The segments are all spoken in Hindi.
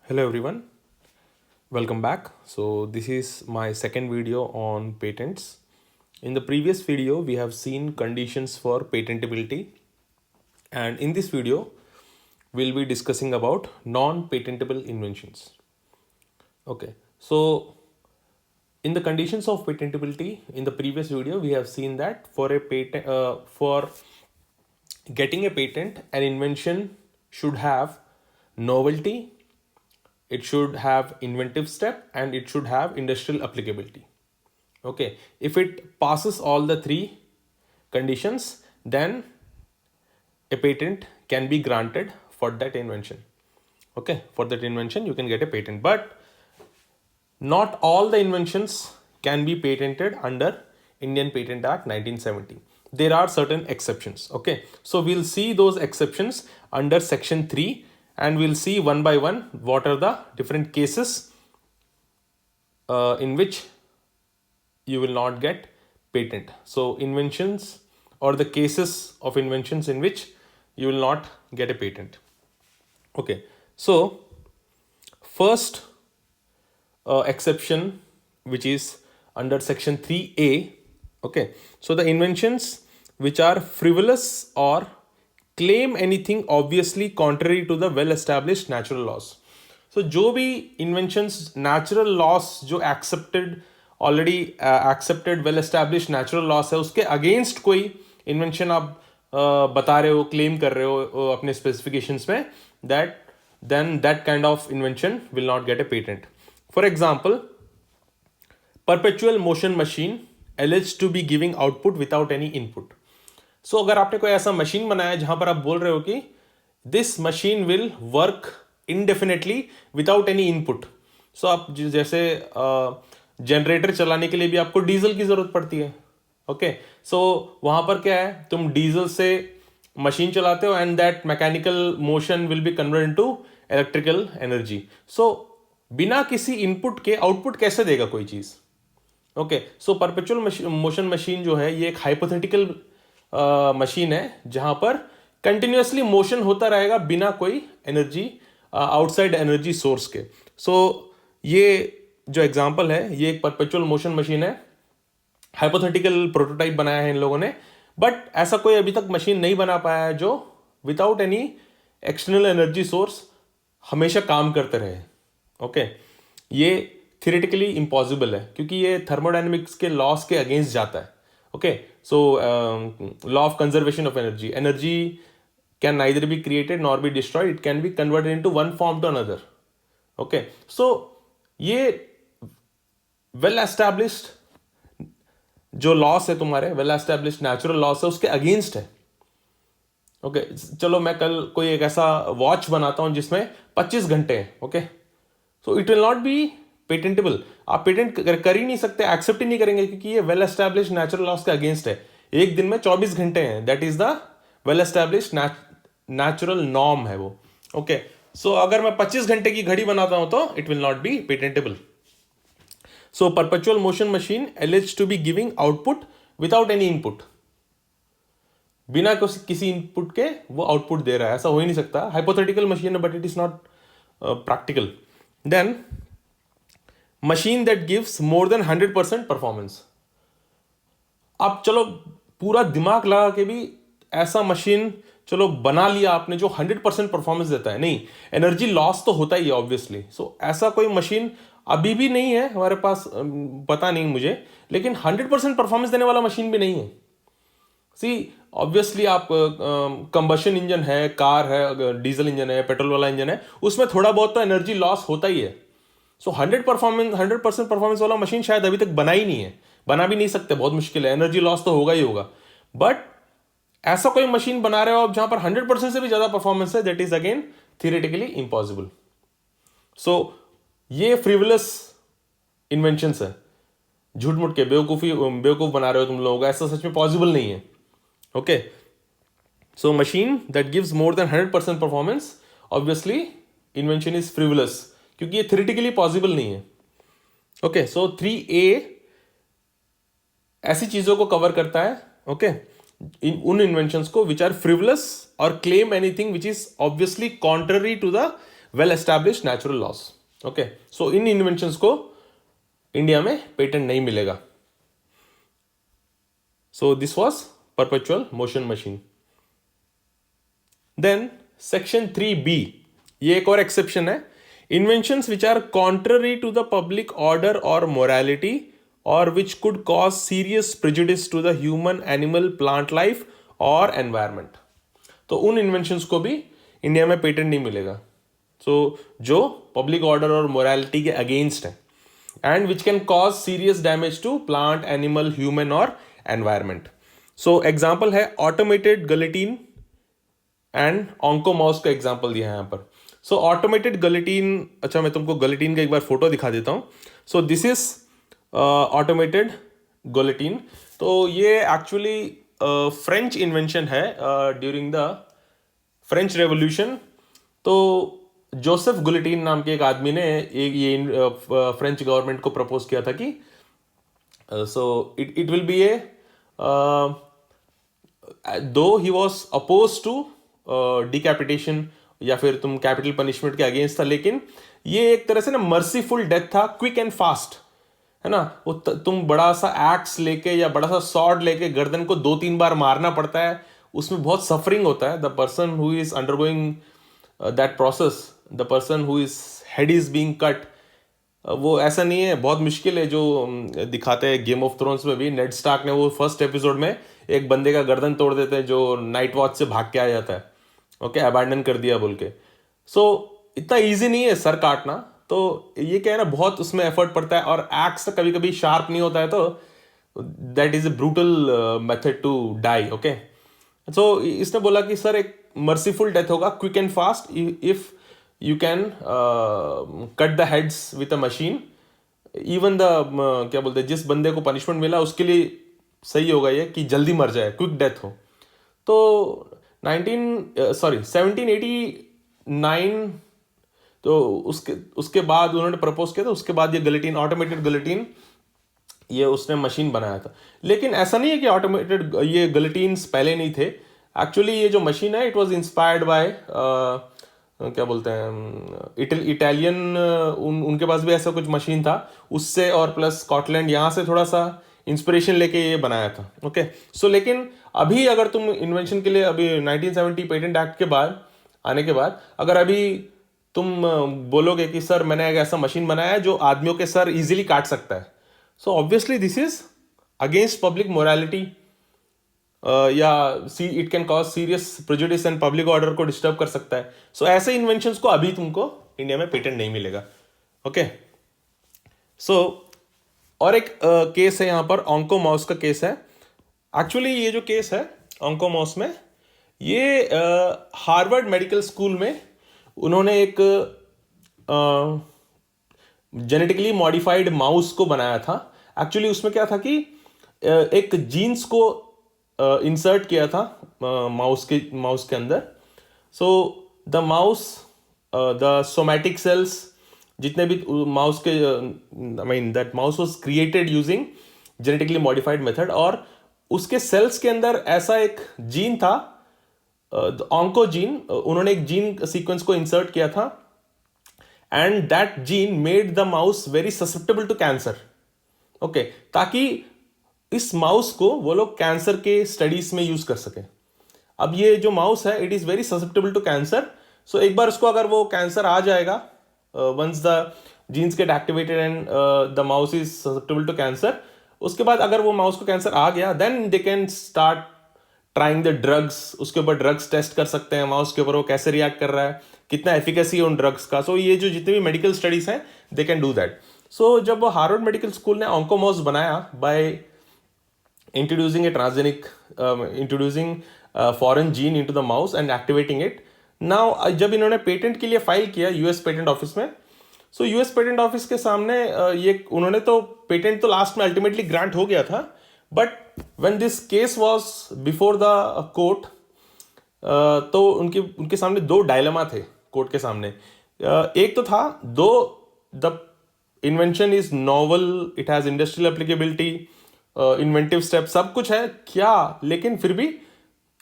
Hello everyone, welcome back. So this is my second video on patents. In the previous video, we have seen conditions for patentability, and in this video, we'll be discussing about non-patentable inventions. Okay, so in the conditions of patentability, in the previous video, we have seen that for getting a patent, an invention should have novelty, it should have inventive step, and it should have industrial applicability. Okay, if it passes all the three conditions, then a patent can be granted for that invention. Okay, for that invention you can get a patent, but not all the inventions can be patented under Indian Patent Act 1970. There are certain exceptions. Okay, so we'll see those exceptions under section 3, and we'll see one by one what are the different cases in which you will not get patent. So inventions or the cases of inventions in which you will not get a patent. Okay, so first exception, which is under section 3A. Okay, so the inventions which are frivolous or claim anything obviously contrary to the well established natural laws. So जो भी inventions natural laws जो accepted well established natural laws है, उसके against कोई invention आप बता रहे हो, claim कर रहे हो अपने specifications में, then that kind of invention will not get a patent. For example, perpetual motion machine alleged to be giving output without any input. So अगर आपने कोई ऐसा मशीन बनाया जहां पर आप बोल रहे हो कि this machine will work indefinitely without any input. So आप जैसे जनरेटर चलाने के लिए भी आपको डीजल की जरूरत पड़ती है. ओके, सो वहां पर क्या है, तुम डीजल से मशीन चलाते हो and that mechanical motion will be convert into electrical energy. So बिना किसी इनपुट के आउटपुट कैसे देगा कोई चीज? Okay, so perpetual motion machine जो है ये एक हाइपोथेटिकल मशीन है जहां पर कंटिन्यूसली मोशन होता रहेगा बिना कोई एनर्जी आउटसाइड एनर्जी सोर्स के. सो ये जो एग्जांपल है ये एक परपेचुअल मोशन मशीन है. हाइपोथेटिकल प्रोटोटाइप बनाया है इन लोगों ने, बट ऐसा कोई अभी तक मशीन नहीं बना पाया है जो without any external energy source हमेशा काम करते रहे. ओके, ये थियोरेटिकली इम्पॉसिबल है क्योंकि ये थर्मोडायनेमिक्स के लॉस के अगेंस्ट जाता है. Okay, so law of conservation of energy can neither be created nor be destroyed, it can be converted into one form to another. Okay, so ये well established जो लॉस है तुम्हारे, वेल एस्टेब्लिश्ड नेचुरल लॉस है, उसके अगेंस्ट है. ओके, चलो मैं कल कोई एक ऐसा वॉच बनाता हूं जिसमें 25 घंटे हैं. Okay, so it will not be patentable. आप पेटेंट कर ही नहीं सकते, एक्सेप्ट ही नहीं करेंगे क्योंकि ये वेल एस्टेब्लिश्ड नेचुरल लॉस के अगेंस्ट है. एक दिन में 24 घंटे हैं, that is the well established natural norm है वो. ओके, सो अगर मैं 25 घंटे की घड़ी बनाता हूं तो it will not be patentable. So perpetual motion machine alleged to be giving output without any input. बिना किसी इनपुट के वो आउटपुट दे रहा है, ऐसा हो ही नहीं सकता. हाइपोथेटिकल मशीन है but it is not practical. Then machine that gives more than 100% performance. आप चलो पूरा दिमाग लगा के भी ऐसा मशीन चलो बना लिया आपने जो 100% परफॉर्मेंस देता है, नहीं, एनर्जी लॉस तो होता ही है ऑब्वियसली. सो ऐसा कोई मशीन अभी भी नहीं है हमारे पास, पता नहीं मुझे, लेकिन 100% परफॉर्मेंस देने वाला मशीन भी नहीं है. सी ऑब्वियसली आप कंबशन इंजन है, कार है, डीजल इंजन है, पेट्रोल वाला इंजन है, उसमें थोड़ा बहुत तो एनर्जी लॉस होता ही है. सो 100% परफॉर्मेंस वाला मशीन शायद अभी तक बना ही नहीं है, बना भी नहीं सकते, बहुत मुश्किल है, एनर्जी लॉस तो होगा ही होगा. बट ऐसा कोई मशीन बना रहे हो आप जहां पर 100% से भी ज्यादा परफॉर्मेंस है, that is again theoretically impossible. So ये फ्रिवलस इन्वेंशंस है, झूठ मूठ के बेवकूफ बना रहे हो तुम लोग, ऐसा सच में पॉसिबल नहीं है. Okay, so machine that gives more than 100% performance, obviously invention is frivolous क्योंकि ये थियोरेटिकली पॉसिबल नहीं है. ओके, सो 3A ऐसी चीजों को कवर करता है. ओके, उन इन्वेंशंस को विच आर फ्रिवलस और claim anything which is obviously contrary to the well established natural laws. Okay, so इन इन्वेंशंस को इंडिया में पेटेंट नहीं मिलेगा. So this was perpetual motion machine. Then section 3B, ये एक और एक्सेप्शन है. Inventions which are contrary to the public order और मोरालिटी और which could cause serious prejudice to the human, animal, plant life और एनवायरमेंट. तो उन इन्वेंशंस को भी इंडिया में पेटेंट नहीं मिलेगा. सो जो पब्लिक ऑर्डर और मोरालिटी के अगेंस्ट है and which can cause serious damage to plant, animal, human और एनवायरमेंट. सो एग्जाम्पल है ऑटोमेटेड गलेटिन एंड ऑन्कोमाउस का एग्जाम्पल दिया है यहाँ पर. सो ऑटोमेटेड गलेटिन, अच्छा मैं तुमको गलेटिन का एक बार फोटो दिखा देता हूँ. So this is automated guillotine. तो ये एक्चुअली फ्रेंच इन्वेंशन है ड्यूरिंग द फ्रेंच रेवोल्यूशन. तो जोसेफ गुलेटिन नाम के एक आदमी ने ये फ्रेंच गवर्नमेंट को प्रपोज किया था कि so it will be a, though he was oppose to decapitation या फिर तुम कैपिटल पनिशमेंट के अगेंस्ट था, लेकिन ये एक तरह से ना मर्सीफुल डेथ था, क्विक एंड फास्ट, है ना. वो तुम बड़ा सा एक्स लेके या बड़ा सा सॉर्ड लेके गर्दन को 2-3 बार मारना पड़ता है, उसमें बहुत सफरिंग होता है. The person who is undergoing that process, the person who is head is being cut, वो ऐसा नहीं है, बहुत मुश्किल है. जो दिखाते हैं गेम ऑफ थ्रोन्स में भी, नेड स्टार्क ने वो फर्स्ट एपिसोड में एक बंदे का गर्दन तोड़ देते हैं जो नाइट वॉच से भाग के आ जाता है. ओके, अबैंडन कर दिया बोल के. सो इतना इजी नहीं है सर काटना. तो ये क्या है ना, बहुत उसमें एफर्ट पड़ता है और एक्स कभी कभी शार्प नहीं होता है, तो that is a brutal method to die. Okay, so इसने बोला कि सर एक मर्सीफुल डेथ होगा, quick and fast, if you can cut the heads with a machine. even the क्या बोलते हैं, जिस बंदे को पनिशमेंट मिला उसके लिए सही होगा ये कि जल्दी मर जाए, क्विक डेथ हो. तो 1789, तो उसके बाद उन्होंने प्रपोज किया था. उसके बाद ये गलेटिन, ऑटोमेटेड गलेटिन, ये उसने मशीन बनाया था. लेकिन ऐसा नहीं है कि ऑटोमेटेड ये गलेटिन्स पहले नहीं थे. एक्चुअली ये जो मशीन है, इट वाज इंस्पायर्ड बाय क्या बोलते हैं, इटालियन, उनके पास भी ऐसा कुछ मशीन था उससे, और प्लस स्कॉटलैंड, यहाँ से थोड़ा सा इंस्पिरेशन लेके ये बनाया था. ओके, सो लेकिन अभी अगर तुम इन्वेंशन के लिए अभी 1970 पेटेंट एक्ट के बाद आने के बाद अगर अभी तुम बोलोगे कि सर मैंने एक ऐसा मशीन बनाया है जो आदमियों के सर इजीली काट सकता है, so obviously this is against public morality, या it can cause serious prejudice and public order को डिस्टर्ब कर सकता है. सो ऐसे इन्वेंशंस को अभी तुमको इंडिया में पेटेंट नहीं मिलेगा. ओके, सो और एक केस है यहाँ पर, ऑन्कोमाउस का केस है. एक्चुअली ये जो केस है ऑन्कोमाउस में, ये हार्वर्ड मेडिकल स्कूल में उन्होंने एक जेनेटिकली मॉडिफाइड माउस को बनाया था. एक्चुअली उसमें क्या था कि एक जीन्स को इंसर्ट किया था माउस के अंदर. So the mouse, the somatic cells, जितने भी माउस के, I mean that mouse was created using genetically modified method, और उसके सेल्स के अंदर ऐसा एक जीन था, ऑन्कोजीन. उन्होंने एक जीन सीक्वेंस को इंसर्ट किया था and that gene made the mouse very susceptible to cancer. Okay, ताकि इस माउस को वो लोग कैंसर के स्टडीज में यूज कर सके. अब ये जो माउस है, it is very susceptible to cancer. So एक बार उसको अगर वो कैंसर आ जाएगा, once the genes get activated and the mouse is susceptible to cancer, उसके बाद अगर वो माउस को कैंसर आ गया, then they can start trying the drugs. उसके ऊपर ड्रग्स टेस्ट कर सकते हैं, माउस के ऊपर वो कैसे रिएक्ट कर रहा है, कितना एफिकेसी है उन ड्रग्स का. सो ये जो जितने भी मेडिकल स्टडीज हैं, दे कैन डू दैट. सो जब वो हार्वर्ड मेडिकल स्कूल ने ऑन्कोमाउस बनाया bye introducing a transgenic, introducing foreign gene into the mouse and activating it. Now जब इन्होंने पेटेंट के लिए फाइल किया यूएस पेटेंट ऑफिस में, सो यूएस पेटेंट ऑफिस के सामने ये उन्होंने तो पेटेंट तो लास्ट में अल्टीमेटली ग्रांट हो गया था, but when this case was before the court, तो उनके सामने दो डायलेमा थे कोर्ट के सामने. एक तो था, दो the invention is novel, it has industrial applicability, inventive step सब कुछ है क्या, लेकिन फिर भी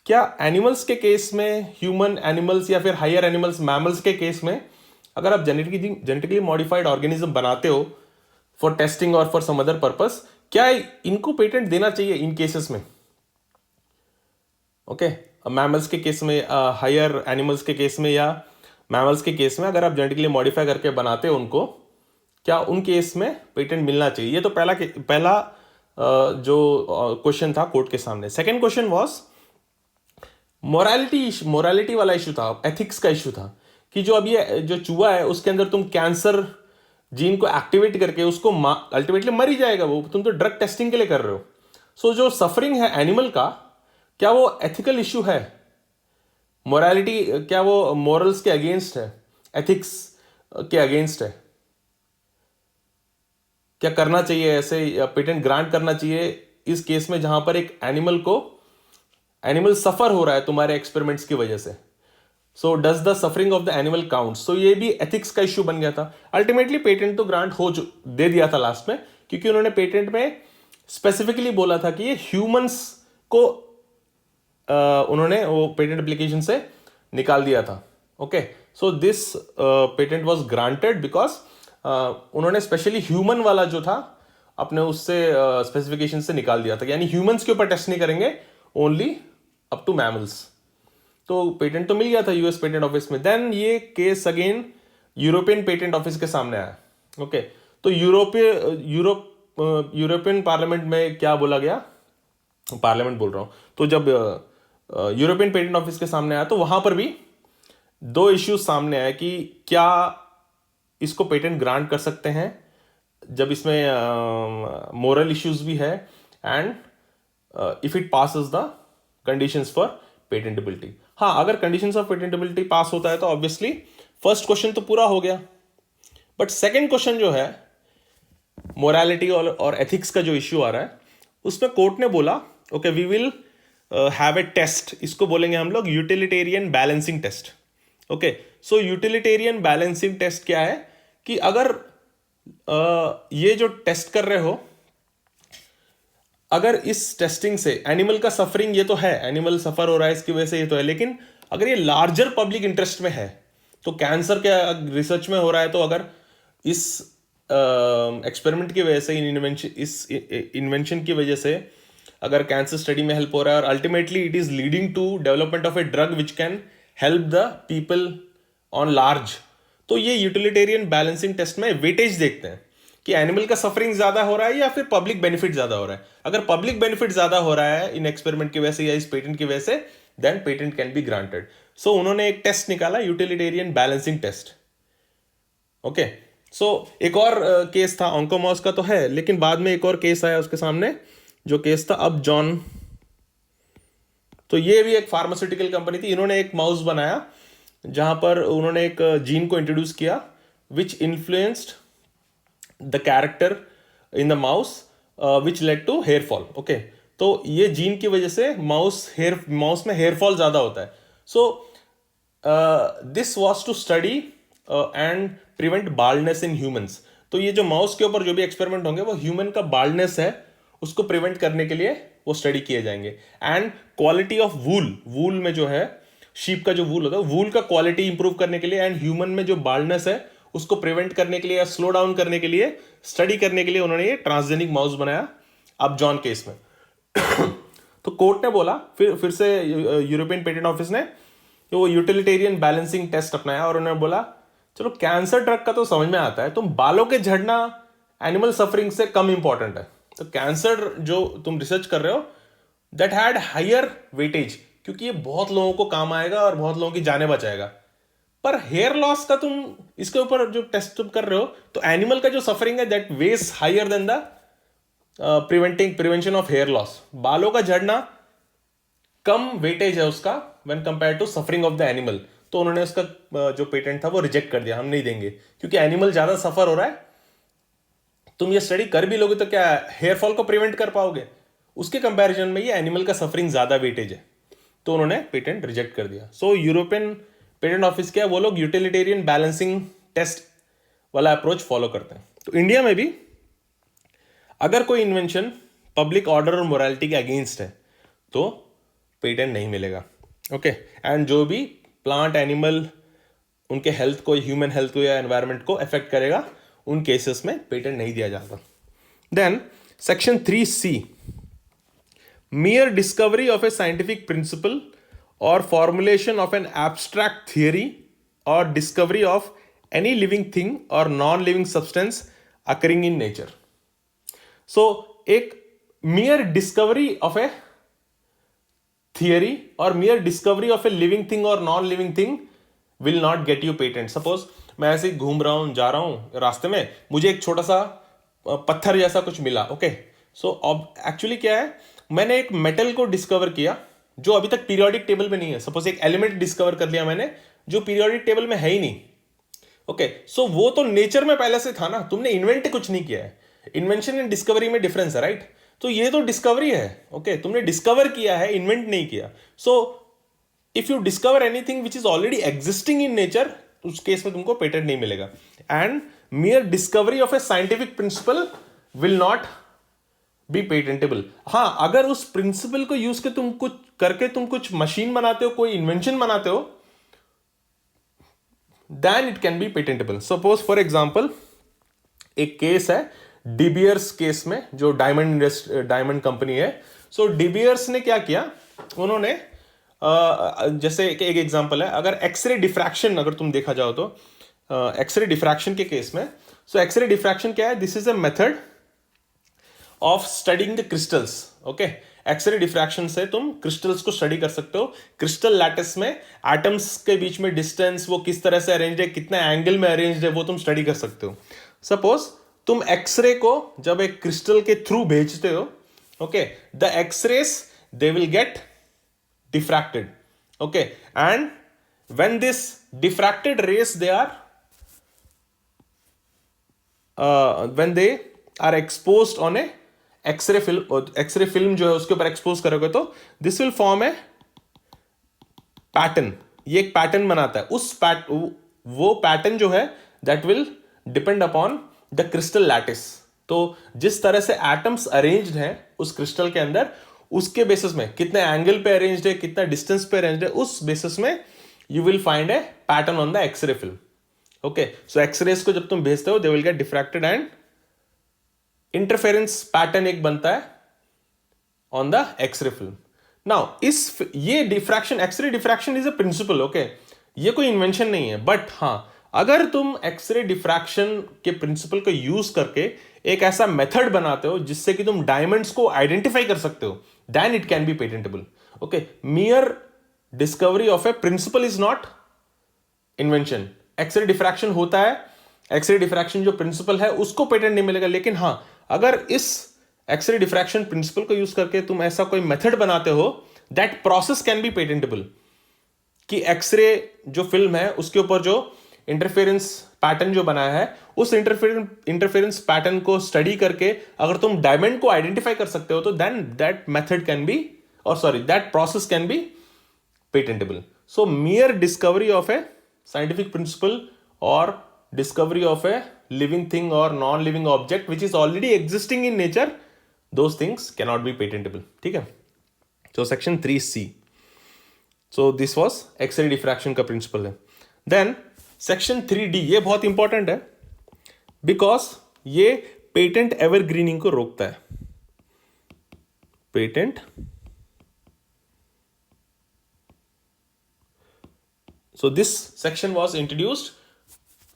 क्या एनिमल्स के केस में, ह्यूमन एनिमल्स या फिर हायर एनिमल्स, मैमल्स के केस में अगर आप जेनेटिकली मॉडिफाइड ऑर्गेनिज्म बनाते हो फॉर टेस्टिंग और फॉर सम अदर पर्पस, क्या इनको पेटेंट देना चाहिए इन केसेस में? ओके, मैमल्स के केस में, हायर एनिमल्स के केस में या मैमल्स के केस में, अगर आप जेनेटिकली मॉडिफाई करके बनाते हो उनको, क्या उन केस में पेटेंट मिलना चाहिए? ये तो पहला जो क्वेश्चन था कोर्ट के सामने. सेकंड क्वेश्चन वाज मोरालिटी वाला इशू था, एथिक्स का इशू था कि जो अब ये जो चूहा है उसके अंदर तुम कैंसर जीन को एक्टिवेट करके उसको अल्टीमेटली मर ही जाएगा वो, तुम तो ड्रग टेस्टिंग के लिए कर रहे हो. सो जो सफरिंग है एनिमल का, क्या वो एथिकल इशू है? मोरालिटी, क्या वो मोरल्स के अगेंस्ट है, एथिक्स के अगेंस्ट है? क्या करना चाहिए ऐसे, पेटेंट ग्रांट करना चाहिए इस केस में जहां पर एक एनिमल सफर हो रहा है तुम्हारे एक्सपेरिमेंट्स की वजह से? So does the suffering of the animal count? So ये भी एथिक्स का इश्यू बन गया था. अल्टीमेटली पेटेंट तो ग्रांट दे दिया था लास्ट में, क्योंकि उन्होंने पेटेंट में स्पेसिफिकली बोला था कि ये ह्यूमंस को उन्होंने वो पेटेंट एप्लीकेशन से निकाल दिया था. Okay, so this patent was granted because उन्होंने स्पेशली ह्यूमन वाला जो था अपने उससे स्पेसिफिकेशन से निकाल दिया था, यानी ह्यूमंस के ऊपर टेस्ट नहीं करेंगे, ओनली अप टू मैमल्स. तो पेटेंट तो मिल गया था यूएस पेटेंट ऑफिस में. देन ये case again European patent office के सामने आया. ओके, तो यूरोपियन पार्लियामेंट में क्या बोला गया, पार्लियामेंट बोल रहा हूं, तो जब यूरोपियन पेटेंट ऑफिस के सामने आया तो वहां पर भी दो इश्यूज सामने आए कि क्या इसको पेटेंट ग्रांट कर सकते हैं जब इसमें मोरल इश्यूज भी है, and if it passes the conditions for patentability. हाँ, अगर कंडीशंस ऑफ पेटेंटेबिलिटी पास होता है तो ऑब्वियसली फर्स्ट क्वेश्चन तो पूरा हो गया. बट सेकंड क्वेश्चन जो है मोरालिटी और एथिक्स का जो इश्यू आ रहा है, उसमें कोर्ट ने बोला okay we will have a test, इसको बोलेंगे हम लोग utilitarian balancing test. Okay, so utilitarian balancing test क्या है कि अगर ये जो टेस्ट कर रहे हो, अगर इस टेस्टिंग से एनिमल का सफरिंग, ये तो है एनिमल सफर हो रहा है इसकी वजह से, ये तो है, लेकिन अगर ये लार्जर पब्लिक इंटरेस्ट में है, तो कैंसर के रिसर्च में हो रहा है, तो अगर इस एक्सपेरिमेंट की वजह से, इस इन्वेंशन की वजह से अगर कैंसर स्टडी में हेल्प हो रहा है और ultimately it is leading to development of a drug which can help the people on large, तो ये यूटिलिटेरियन बैलेंसिंग टेस्ट में वेटेज देखते हैं कि एनिमल का सफरिंग ज्यादा हो रहा है या फिर पब्लिक बेनिफिट ज्यादा हो रहा है. अगर पब्लिक बेनिफिट ज्यादा हो रहा है इन एक्सपेरिमेंट की वजह से या इस पेटेंट की वजह से, then patent can be granted. So उन्होंने एक टेस्ट निकाला, utilitarian balancing test. Okay, so एक और केस था, ऑन्कोमॉस का तो है, लेकिन बाद में एक और केस आया उसके सामने, जो केस था अब जॉन. तो ये भी एक फार्मास्यूटिकल कंपनी थी, इन्होंने एक माउस बनाया जहां पर उन्होंने एक जीन को इंट्रोड्यूस किया which influenced the character in the mouse which led to hair fall. Okay, तो ये जीन की वजह से माउस में हेयर फॉल ज्यादा होता है. So this was to study and prevent baldness in humans. तो ये जो माउस के ऊपर जो भी एक्सपेरिमेंट होंगे वो ह्यूमन का बाल्डनेस है उसको प्रिवेंट करने के लिए वो स्टडी किए जाएंगे. एंड क्वालिटी ऑफ वूल में जो है, शीप का जो वूल होता है, वूल का क्वालिटी इंप्रूव करने के लिए, एंड ह्यूमन में जो बाल्डनेस है उसको प्रिवेंट करने के लिए या स्लो डाउन करने के लिए, स्टडी करने के लिए उन्होंने ये ट्रांसजेनिक माउस बनाया अब जॉन केस में. तो कोर्ट ने बोला, फिर से यूरोपियन पेटेंट ऑफिस ने वो यूटिलिटेरियन बैलेंसिंग टेस्ट अपनाया और उन्होंने बोला चलो कैंसर ड्रग का तो समझ में आता है, तुम बालों के झड़ना एनिमल सफरिंग से कम इंपॉर्टेंट है. तो कैंसर जो तुम रिसर्च कर रहे हो दैट हैड हायर वेटेज, क्योंकि ये बहुत लोगों को काम आएगा और बहुत लोगों की जानें बचाएगा. पर हेयर लॉस का तुम इसके ऊपर जो टेस्ट तुम कर रहे हो, तो एनिमल का जो सफरिंग है that weighs higher than the prevention of hair loss. बालों का झड़ना कम वेटेज है उसका when compare to suffering of the animal. तो उन्होंने उसका जो पेटेंट था वो रिजेक्ट कर दिया, हम नहीं देंगे, क्योंकि एनिमल ज्यादा सफर हो रहा है. तुम ये स्टडी कर भी लोगे तो क्या हेयर फॉल को प्रिवेंट कर पाओगे? उसके कंपैरिजन में ये एनिमल का सफरिंग ज्यादा वेटेज है, तो उन्होंने पेटेंट रिजेक्ट कर दिया. सो यूरोपियन पेटेंट ऑफिस क्या है, वो लोग यूटिलिटेरियन बैलेंसिंग टेस्ट वाला अप्रोच फॉलो करते हैं. तो इंडिया में भी अगर कोई इन्वेंशन पब्लिक ऑर्डर और मोरालिटी के अगेंस्ट है तो पेटेंट नहीं मिलेगा. ओके, एंड जो भी प्लांट एनिमल उनके हेल्थ को, ह्यूमन हेल्थ को या एनवायरनमेंट को अफेक्ट करेगा, उन केसेस में पेटेंट नहीं दिया जाता. Then section 3C, mere discovery of a scientific principle or formulation of an abstract theory or discovery of any living thing or non-living substance occurring in nature. So एक mere discovery of a theory or mere discovery of a living thing or non-living thing will not get you patent. Suppose मैं ऐसे ही घूम रहा हूँ, जा रहा हूँ रास्ते में, मुझे एक छोटा सा पत्थर जैसा कुछ मिला. ओके, सो अब एक्चुअली क्या है, मैंने एक मेटल को डिस्कवर किया जो अभी तक पीरियोडिक टेबल में नहीं है. सपोज एक एलिमेंट डिस्कवर कर लिया मैंने जो पीरियोडिक टेबल में है ही नहीं. ओके, सो वो तो नेचर में पहले से था ना, तुमने इन्वेंट कुछ नहीं किया है. इन्वेंशन एंड डिस्कवरी में डिफरेंस है, राइट? तो ये तो डिस्कवरी है. ओके, तुमने डिस्कवर किया है, इन्वेंट नहीं किया. So if you discover anything which is already existing in nature, उस केस में तुमको पेटेंट नहीं मिलेगा. And mere discovery of a scientific principle will not be patentable. हाँ, अगर उस प्रिंसिपल को यूज के तुम कुछ करके तुम कुछ मशीन बनाते हो, कोई इन्वेंशन बनाते हो, then it can be patentable. Suppose for example एक केस है डिबियर्स केस में, जो डायमंड कंपनी है. सो डिबियर्स ने क्या किया, उन्होंने जैसे एक एग्जांपल है, अगर एक्सरे डिफ्रैक्शन अगर तुम देखा जाओ तो एक्सरे डिफ्रैक्शन के केस में, सो एक्सरे डिफ्रैक्शन क्या है, this is a method of studying the crystals. Okay, x-ray diffraction से तुम क्रिस्टल्स को स्टडी कर सकते हो. क्रिस्टल लैटिस में एटम्स के बीच में डिस्टेंस, वो किस तरह से अरेंज है, कितने एंगल में अरेंज है, वो तुम स्टडी कर सकते हो. सपोज तुम एक्सरे को जब एक क्रिस्टल के थ्रू भेजते हो, okay, the x-rays they will get diffracted. Okay, and when this diffracted rays they are when they are exposed on a x-ray film जो है उसके ऊपर एक्सपोज करोगे तो this will form a pattern. ये एक पैटर्न बनाता है. वो पैटर्न जो है that will depend upon the crystal lattice. तो जिस तरह से एटम्स अरेंज्ड हैं उस क्रिस्टल के अंदर, उसके बेसिस में कितने एंगल पे अरेंज्ड है, कितना डिस्टेंस पे अरेंज्ड है, उस बेसिस में you will find a pattern on the X-ray film. Okay, so X-rays को जब तुम भेजते हो they will get diffracted and interference pattern एक बनता है on the X-ray film. Now ये diffraction, X-ray diffraction is a principle. Okay, ये कोई इन्वेंशन नहीं है, बट हाँ, अगर तुम एक्सरे डिफ्रैक्शन के प्रिंसिपल को यूज करके एक ऐसा मेथड बनाते हो जिससे कि तुम डायमंड्स को आइडेंटिफाई कर सकते हो, then it can be patentable. Okay, mere discovery of a principle is not invention. X-ray diffraction होता है, एक्सरे डिफ्रैक्शन जो प्रिंसिपल है उसको पेटेंट नहीं मिलेगा. लेकिन हाँ, अगर इस एक्सरे डिफ्रैक्शन प्रिंसिपल को यूज करके तुम ऐसा कोई मेथड बनाते हो, that process can be patentable. कि एक्सरे जो फिल्म है उसके ऊपर जो इंटरफेरेंस पैटर्न जो बनाया है, उस इंटरफेरेंस पैटर्न को स्टडी करके अगर तुम डायमंड को आइडेंटिफाई कर सकते हो, तो then that method can be, और sorry, that process can be patentable. So mere discovery of a scientific principle or discovery of a living thing or non-living object which is already existing in nature, those things cannot be patentable. ठीक है? So section 3C. So this was X-ray diffraction का principle है. Then section 3D, ये बहुत important है because ये patent evergreening को रोकता है. Patent. So this section was introduced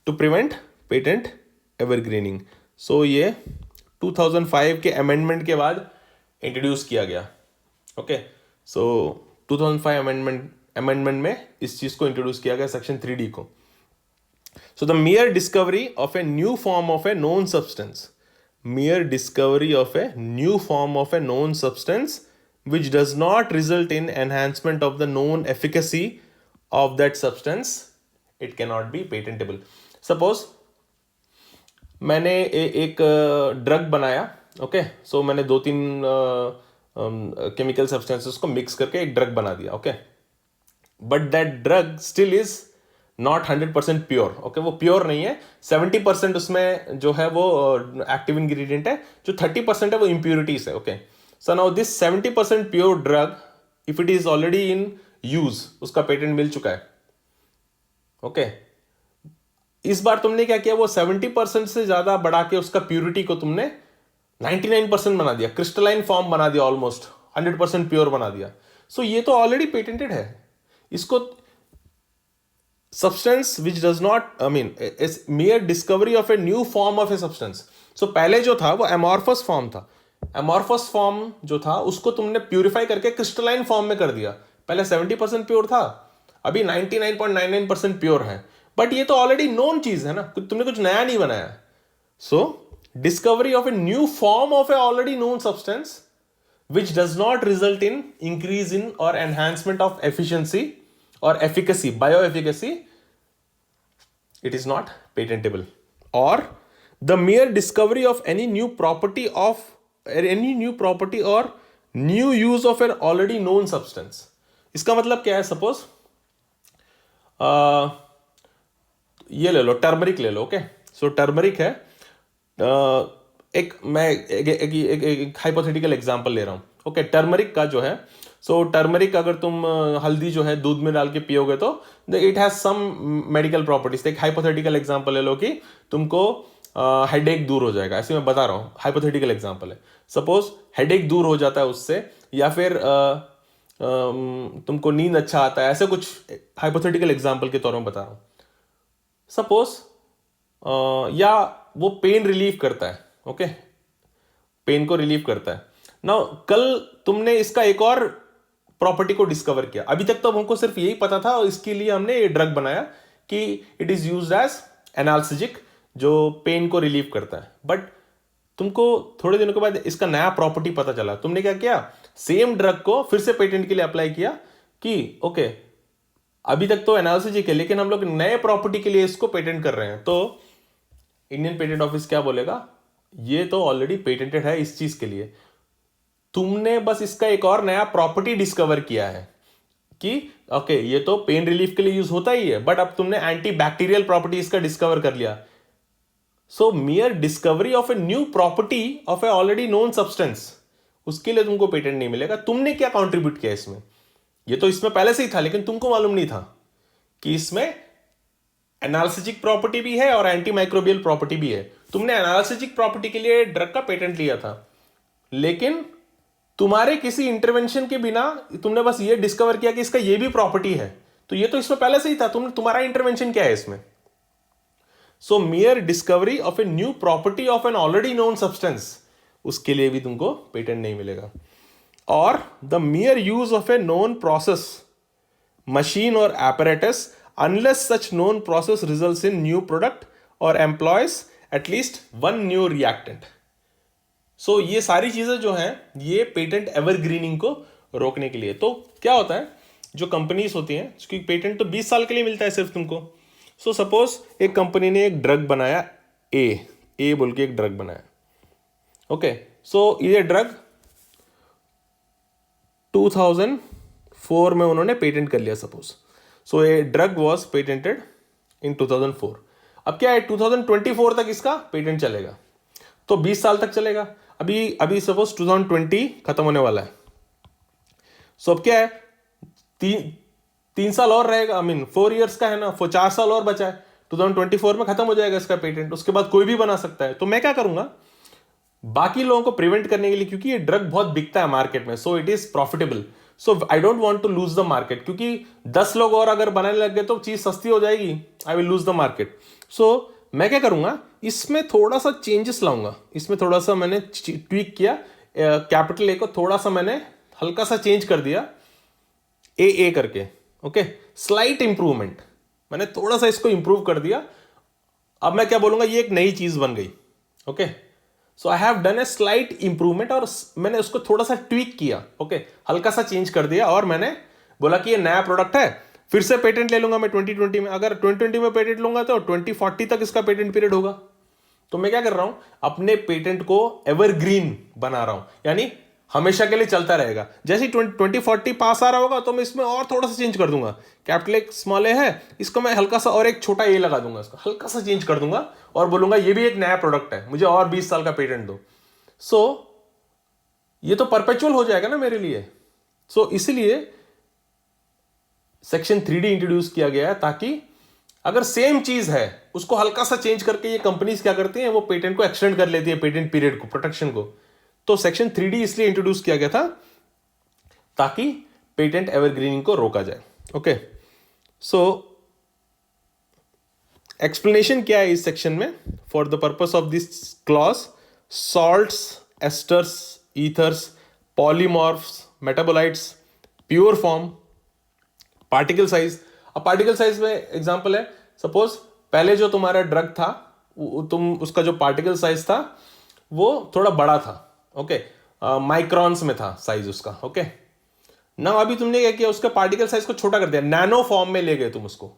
to prevent patent evergreening. So ये 2005 के amendment के बाद introduce किया गया. Okay, so 2005 amendment में इस चीज को introduce किया गया, section 3D को. So the mere discovery of a new form of a known substance, mere discovery of a new form of a known substance which does not result in enhancement of the known efficacy of that substance, it cannot be patentable. Suppose मैंने एक ड्रग बनाया. ओके, सो मैंने 2-3 केमिकल सब्सटेंसेस को मिक्स करके एक ड्रग बना दिया. Okay, but that drug still is not 100% pure. Okay, वो प्योर नहीं है. 70% उसमें जो है वो एक्टिव इंग्रेडिएंट है, जो 30% है वो इम्प्योरिटीज है. Okay, so now this 70% pure drug, if it is already in use, उसका पेटेंट मिल चुका है. ओके, इस बार तुमने क्या किया, वो 70% से ज्यादा बढ़ा के उसका प्योरिटी को तुमने 99% बना दिया, क्रिस्टलाइन फॉर्म बना दिया, ऑलमोस्ट 100% प्योर बना दिया. सो ये तो ऑलरेडी पेटेंटेड है. इसको substance which does not, I mean, is mere discovery of a new form of a substance. So पहले जो था वो amorphous form था. amorphous form जो था उसको तुमने प्यूरिफाई करके क्रिस्टलाइन फॉर्म में कर दिया. पहले 70% प्योर था, अभी 99.99% प्योर है. बट ये तो ऑलरेडी नोन चीज है ना, तुमने कुछ नया नहीं बनाया. So discovery of a new form of a already known substance which does not result in increase in or enhancement of efficiency or efficacy, bioefficacy, it is not patentable. Or the mere discovery of any new property or new use of an already known substance. इसका मतलब क्या है? सपोज ये ले लो, टर्मरिक ले लो. ओके, सो टर्मरिक है. मैं एक हाइपोथेटिकल एग्जांपल ले रहा हूं. ओके, टर्मरिक का जो है, सो टर्मरिक अगर तुम हल्दी जो है दूध में डाल के पियोगे तो it has some medical properties. एक हाइपोथेटिकल एग्जांपल ले लो कि तुमको हेडेक दूर हो जाएगा. ऐसे मैं बता रहा हूँ, हाइपोथेटिकल एग्जांपल है. सपोज हेडेक दूर हो जाता है उससे, या फिर तुमको नींद अच्छा आता है. ऐसे कुछ हाइपोथेटिकल एग्जांपल के तौर में बता रहा हूँ. सपोज या वो पेन रिलीव करता है. ओके, पेन को रिलीव करता है. नाउ कल तुमने इसका एक और प्रॉपर्टी को डिस्कवर किया. अभी तक तो हमको सिर्फ यही पता था और इसके लिए हमने ये ड्रग बनाया कि it is used as analgesic, जो पेन को रिलीव करता है. बट तुमको थोड़े दिनों के बाद इसका नया प्रॉपर्टी पता चला. तुमने क्या किया, सेम ड्रग को फिर से पेटेंट के लिए अप्लाई किया कि ओके, अभी तक तो एनाल्जेसिक है लेकिन हम लोग नए प्रॉपर्टी के लिए इसको पेटेंट कर रहे हैं. तो इंडियन पेटेंट ऑफिस क्या बोलेगा, ये तो ऑलरेडी पेटेंटेड है इस चीज के लिए, तुमने बस इसका एक और नया प्रॉपर्टी डिस्कवर किया है कि ओके ये तो पेन रिलीफ के लिए यूज होता ही है, बट अब तुमने एंटी बैक्टीरियल प्रॉपर्टी इसका डिस्कवर कर लिया. So mere discovery of a new property of a already known substance, उसके लिए तुमको पेटेंट नहीं मिलेगा. तुमने क्या कॉन्ट्रीब्यूट किया इसमें? ये तो इसमें पहले से ही था लेकिन तुमको मालूम नहीं था कि इसमें एनाल्जेसिक प्रॉपर्टी भी है और एंटी माइक्रोबियल प्रॉपर्टी भी है. तुमने एनाल्जेसिक प्रॉपर्टी के लिए ड्रग का पेटेंट लिया था, लेकिन तुम्हारे किसी इंटरवेंशन के बिना तुमने बस ये डिस्कवर किया कि इसका ये भी प्रॉपर्टी है. तो ये तो इसमें पहले से ही था, तुम्हारा इंटरवेंशन क्या है इसमें? So mere discovery of a new property of an already known substance, उसके लिए भी तुमको पेटेंट नहीं मिलेगा. और the mere use of a known process, machine और apparatus unless such known process results in new product or employs at least one new reactant. So ये सारी चीजें जो हैं ये पेटेंट एवरग्रीनिंग को रोकने के लिए. तो क्या होता है, जो कंपनीज होती हैं, क्योंकि पेटेंट तो 20 साल के लिए मिलता है सिर्फ तुमको. सो सपोज एक कंपनी ने एक ड्रग बनाया, ए बोल के एक ड्रग बनाया. ओके, सो ये ड्रग 2004 में उन्होंने पेटेंट कर लिया suppose. So a drug was patented in 2004. अब क्या है, 2024 तक इसका पेटेंट चलेगा, तो 20 साल तक चलेगा. अभी सपोज 2020 खत्म होने वाला है. सो अब क्या है, 3 साल और रहेगा. 4 इयर्स का है ना, 4 साल और बचा है. 2024 में खत्म हो जाएगा इसका पेटेंट. उसके बाद कोई भी बना सकता है. तो मैं क्या करूंगा, बाकी लोगों को प्रिवेंट करने के लिए, क्योंकि ये ड्रग बहुत बिकता है मार्केट में, so it is profitable. So I don't want to lose the market, क्योंकि 10 लोग और अगर बनाने लग गए तो चीज सस्ती हो जाएगी. I will lose the market. So मैं क्या करूंगा, इसमें थोड़ा सा चेंजेस लाऊंगा. इसमें थोड़ा सा मैंने ट्वीक किया, कैपिटल ए को थोड़ा सा मैंने हल्का सा चेंज कर दिया, ए करके. ओके, स्लाइट इंप्रूवमेंट, मैंने थोड़ा सा इसको इंप्रूव कर दिया. अब मैं क्या बोलूंगा, ये एक नई चीज बन गई. Okay, so I have done a slight improvement, और मैंने उसको थोड़ा सा ट्वीक किया. ओके, हल्का सा चेंज कर दिया, और मैंने बोला कि ये नया प्रोडक्ट है, फिर से पेटेंट ले लूंगा मैं 2020 में. अगर 2020 में पेटेंट लूंगा तो 2040 तक इसका पेटेंट पीरियड होगा. तो मैं क्या कर रहा हूं, अपने पेटेंट को एवरग्रीन बना रहा हूं, यानी हमेशा के लिए चलता रहेगा. जैसे 2040 पास आ रहा होगा तो मैं इसमें और थोड़ा सा चेंज कर दूंगा. कैपिटल एक स्मॉल ए है, इसको मैं हल्का सा और एक छोटा ए लगा दूंगा, इसको हल्का सा चेंज कर दूंगा और बोलूंगा ये भी एक नया प्रोडक्ट है, मुझे और 20 साल का पेटेंट दो. सो ये तो परपेचुअल हो जाएगा ना मेरे लिए. सो इसीलिए सेक्शन 3D इंट्रोड्यूस किया गया है, ताकि अगर सेम चीज है उसको हल्का सा चेंज करके ये कंपनीज क्या करती हैं, वो पेटेंट को एक्सटेंड कर लेती है, पेटेंट पीरियड को, प्रोटेक्शन को। तो सेक्शन 3D इसलिए इंट्रोड्यूस किया गया था ताकि पेटेंट एवरग्रीनिंग को रोका जाए। ओके, सो एक्सप्लेनेशन क्या है इस सेक्शन में? For the purpose of this clause, salts, asters, ethers, polymorphs, metabolites, pure form, particle size. अब पार्टिकल साइज में एग्जांपल है, सपोज पहले जो तुम्हारा ड्रग था, तुम उसका जो पार्टिकल साइज था वो थोड़ा बड़ा था, ओके, माइक्रॉन्स में था साइज उसका, ओके। ना अभी तुमने क्या किया, उसका पार्टिकल साइज को छोटा कर दिया, नैनो फॉर्म में ले गए तुम उसको,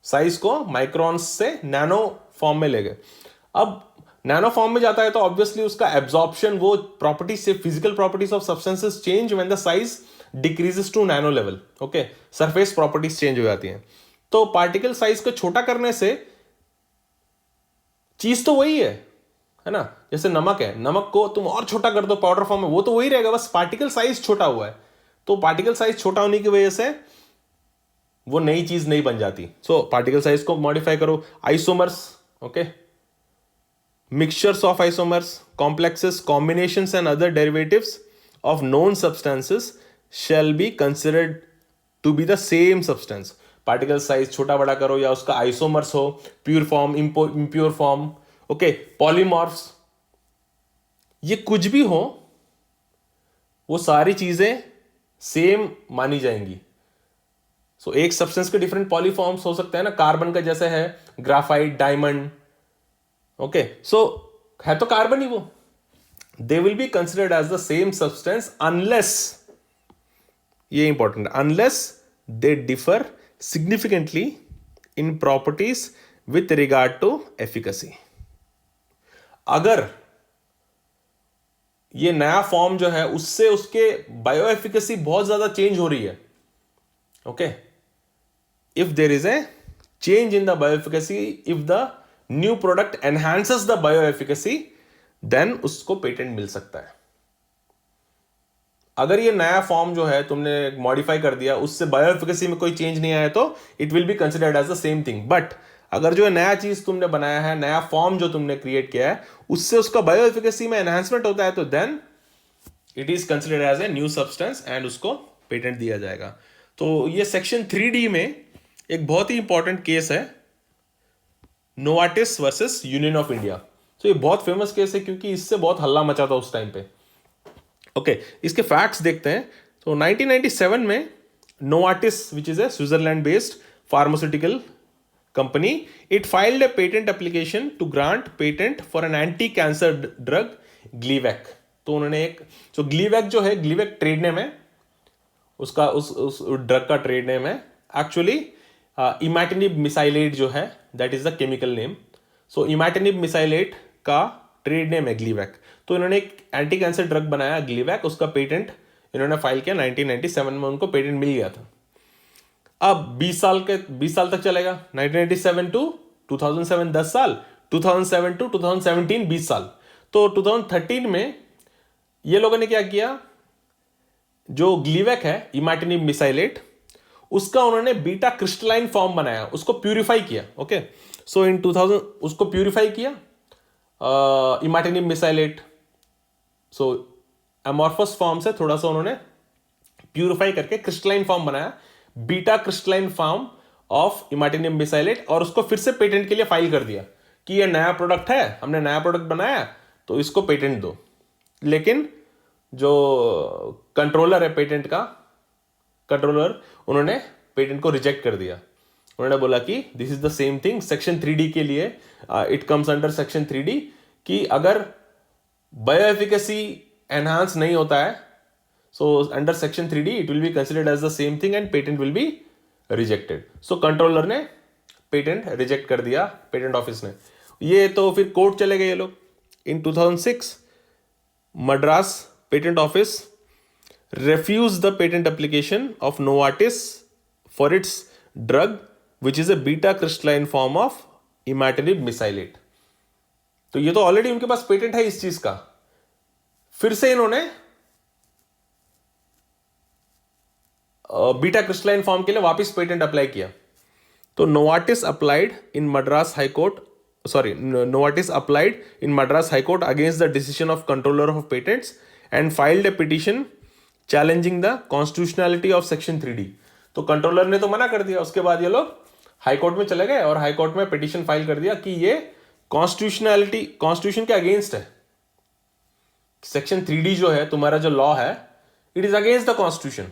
साइज को माइक्रॉन्स से नैनो फॉर्म में ले गए। अब नैनो फॉर्म में जाता है तो ऑब्वियसली उसका एब्जॉर्प्शन, वो प्रॉपर्टीज से, physical properties of substances change when the size decreases to nano level, okay, surface properties change हो जाती हैं। तो पार्टिकल साइज को छोटा करने से चीज तो वही है ना, जैसे नमक है, नमक को तुम और छोटा कर दो पाउडर फॉर्म में, वो तो वही रहेगा, बस पार्टिकल साइज छोटा हुआ है। तो पार्टिकल साइज छोटा होने की वजह से वो नई चीज नहीं बन जाती। सो पार्टिकल साइज को मॉडिफाई करो। Isomers, okay, mixtures of isomers, complexes, combinations and other derivatives of known substances shall be considered to be the same substance. Particle size छोटा बड़ा करो या उसका आइसोमर्स हो, pure form, impure form, okay, polymorphs, ये कुछ भी हो, वो सारी चीजें सेम मानी जाएंगी। सो एक सब्सटेंस के डिफरेंट पॉलीफॉर्म्स हो सकते हैं ना, कार्बन का जैसे है ग्राफाइट, डायमंड, ओके, सो है तो कार्बन ही वो, they will be considered as the same substance unless, ये important, unless they differ significantly in properties with regard to efficacy. अगर ये नया फॉर्म जो है उससे उसके बायो एफिकेसी बहुत ज्यादा चेंज हो रही है, okay, if there is a change in the bio efficacy, if the new product enhances the bio efficacy, then उसको पेटेंट मिल सकता है। अगर ये नया फॉर्म जो है तुमने मॉडिफाई कर दिया, उससे बायो एफिकेसी में कोई चेंज नहीं आया, तो it will be considered as the same thing. But अगर जो नया चीज तुमने बनाया है, नया फॉर्म जो तुमने क्रिएट किया है, उससे उसका बायो एफिकेसी में एनहांसमेंट होता है, तो then it is considered as a new substance and उसको पेटेंट दिया जाएगा। तो ये सेक्शन 3D में एक बहुत ही इंपॉर्टेंट केस है, Novartis versus Union of India. तो ये बहुत फेमस केस है क्योंकि इससे बहुत हल्ला मचा था उस टाइम पे। ओके, इसके फैक्ट्स देखते हैं। तो 1997 में Novartis, which is a Switzerland based pharmaceutical company, it filed a patent application to grant patent for an anti cancer drug Glivec. तो उन्होंने एक, जो ग्लीवैक जो है, ग्लीवैक ट्रेड नेम है उसका, उस ड्रग का ट्रेड नेम है एक्चुअली इमैटिनिब मिसाइलेट जो है, that is the chemical name. So imatinib mesylate का ट्रेड नेम है ग्लीवैक। तो इन्होंने एक एंटी कैंसर ड्रग बनाया ग्लीवैक, उसका पेटेंट इन्होंने फाइल किया 1997 में, उनको पेटेंट मिल गया था। अब 20 साल तक चलेगा, 1997 टू 2007 10 साल, 2007 टू 2017 20 साल। तो 2013 में ये लोगों ने क्या किया, जो ग्लीवैक है इमैटिनिब मिसाइलेट, उसका उन्होंने बीटा क्रिस्टलाइन फॉर्म बनाया, उसको प्यूरिफाई किया। ओके, सो इन 2000 उसको प्यूरिफाई किया imatinib mesylate. So amorphous form से थोड़ा सा उन्होंने प्यूरिफाई करके क्रिस्टलाइन फॉर्म बनाया, beta crystalline form of imatinib mesylate, और उसको फिर से पेटेंट के लिए फाइल कर दिया कि ये नया प्रोडक्ट है, हमने नया प्रोडक्ट बनाया तो इसको पेटेंट दो। लेकिन जो कंट्रोलर है पेटेंट का, कंट्रोलर, उन्होंने पेटेंट को रिजेक्ट कर दिया। उन्होंने बोला कि this is the same thing. Section 3D के लिए it comes under section 3D कि अगर बायो एफिकेसी एनहांस नहीं होता है, so under section 3D it will be considered as the same thing and patent will be rejected. So controller ने पेटेंट रिजेक्ट कर दिया, पेटेंट ऑफिस ने। ये तो फिर कोर्ट चले गए ये लोग। इन 2006 Madras patent office refused the patent application of Novartis for its drug, which is a beta crystalline form of imatinib मिसाइलेट। तो ये तो ऑलरेडी उनके पास पेटेंट है इस चीज का, फिर से इन्होंने बीटा क्रिस्टलाइन फॉर्म के लिए वापस पेटेंट अप्लाई किया। तो Novartis applied in Madras high court, sorry, Novartis applied in Madras high court against the decision of controller of patents and filed A petition challenging the constitutionality of section 3D। तो कंट्रोलर ने तो मना कर दिया, उसके बाद ये लोग हाई कोर्ट में चले गए और हाई कोर्ट में पिटिशन फाइल कर दिया कि ये कॉन्स्टिट्यूशनैलिटी, कॉन्स्टिट्यूशन के अगेंस्ट है। सेक्शन 3D जो है तुम्हारा जो लॉ है, it is against the constitution.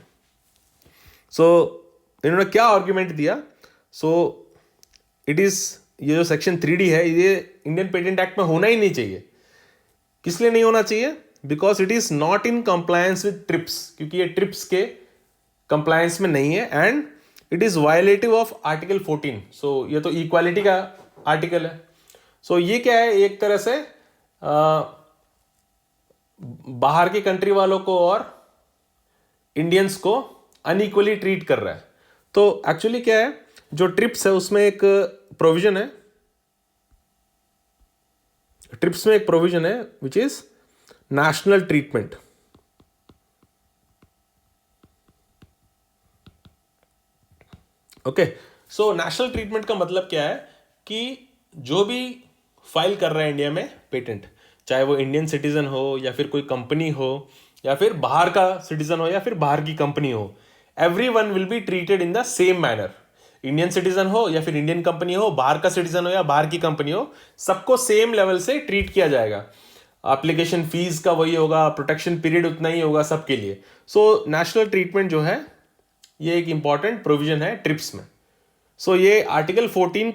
So इन्होंने क्या आर्ग्यूमेंट दिया? सो इट इज, ये जो सेक्शन 3D है ये इंडियन पेटेंट एक्ट में होना ही नहीं चाहिए। किस लिए नहीं होना चाहिए? Because it is not in compliance with trips, क्योंकि ये ट्रिप्स के कंप्लायंस में नहीं है, and it is violative of article 14। सो ये तो इक्वालिटी का आर्टिकल है। सो ये क्या है, एक तरह से बाहर के कंट्री वालों को और इंडियंस को अनइक्वली ट्रीट कर रहा है। तो एक्चुअली क्या है, जो ट्रिप्स है उसमें एक प्रोविजन है, ट्रिप्स में एक प्रोविजन है which is national treatment. Okay, so national treatment का मतलब क्या है कि जो भी फाइल कर रहा है इंडिया में पेटेंट, चाहे वो इंडियन सिटीजन हो या फिर कोई कंपनी हो या फिर बाहर का सिटीजन हो या फिर बाहर की कंपनी हो, everyone will be treated in the same manner। Indian citizen हो या फिर इंडियन कंपनी हो, बाहर का सिटीजन हो या बाहर की कंपनी हो, सबको सेम लेवल से ट्रीट किया जाएगा। एप्लीकेशन फीस का वही होगा, प्रोटेक्शन पीरियड उतना ही होगा सबके लिए। सो नेशनल ट्रीटमेंट जो है ये एक इंपॉर्टेंट प्रोविजन है ट्रिप्स में। सो ये आर्टिकल 14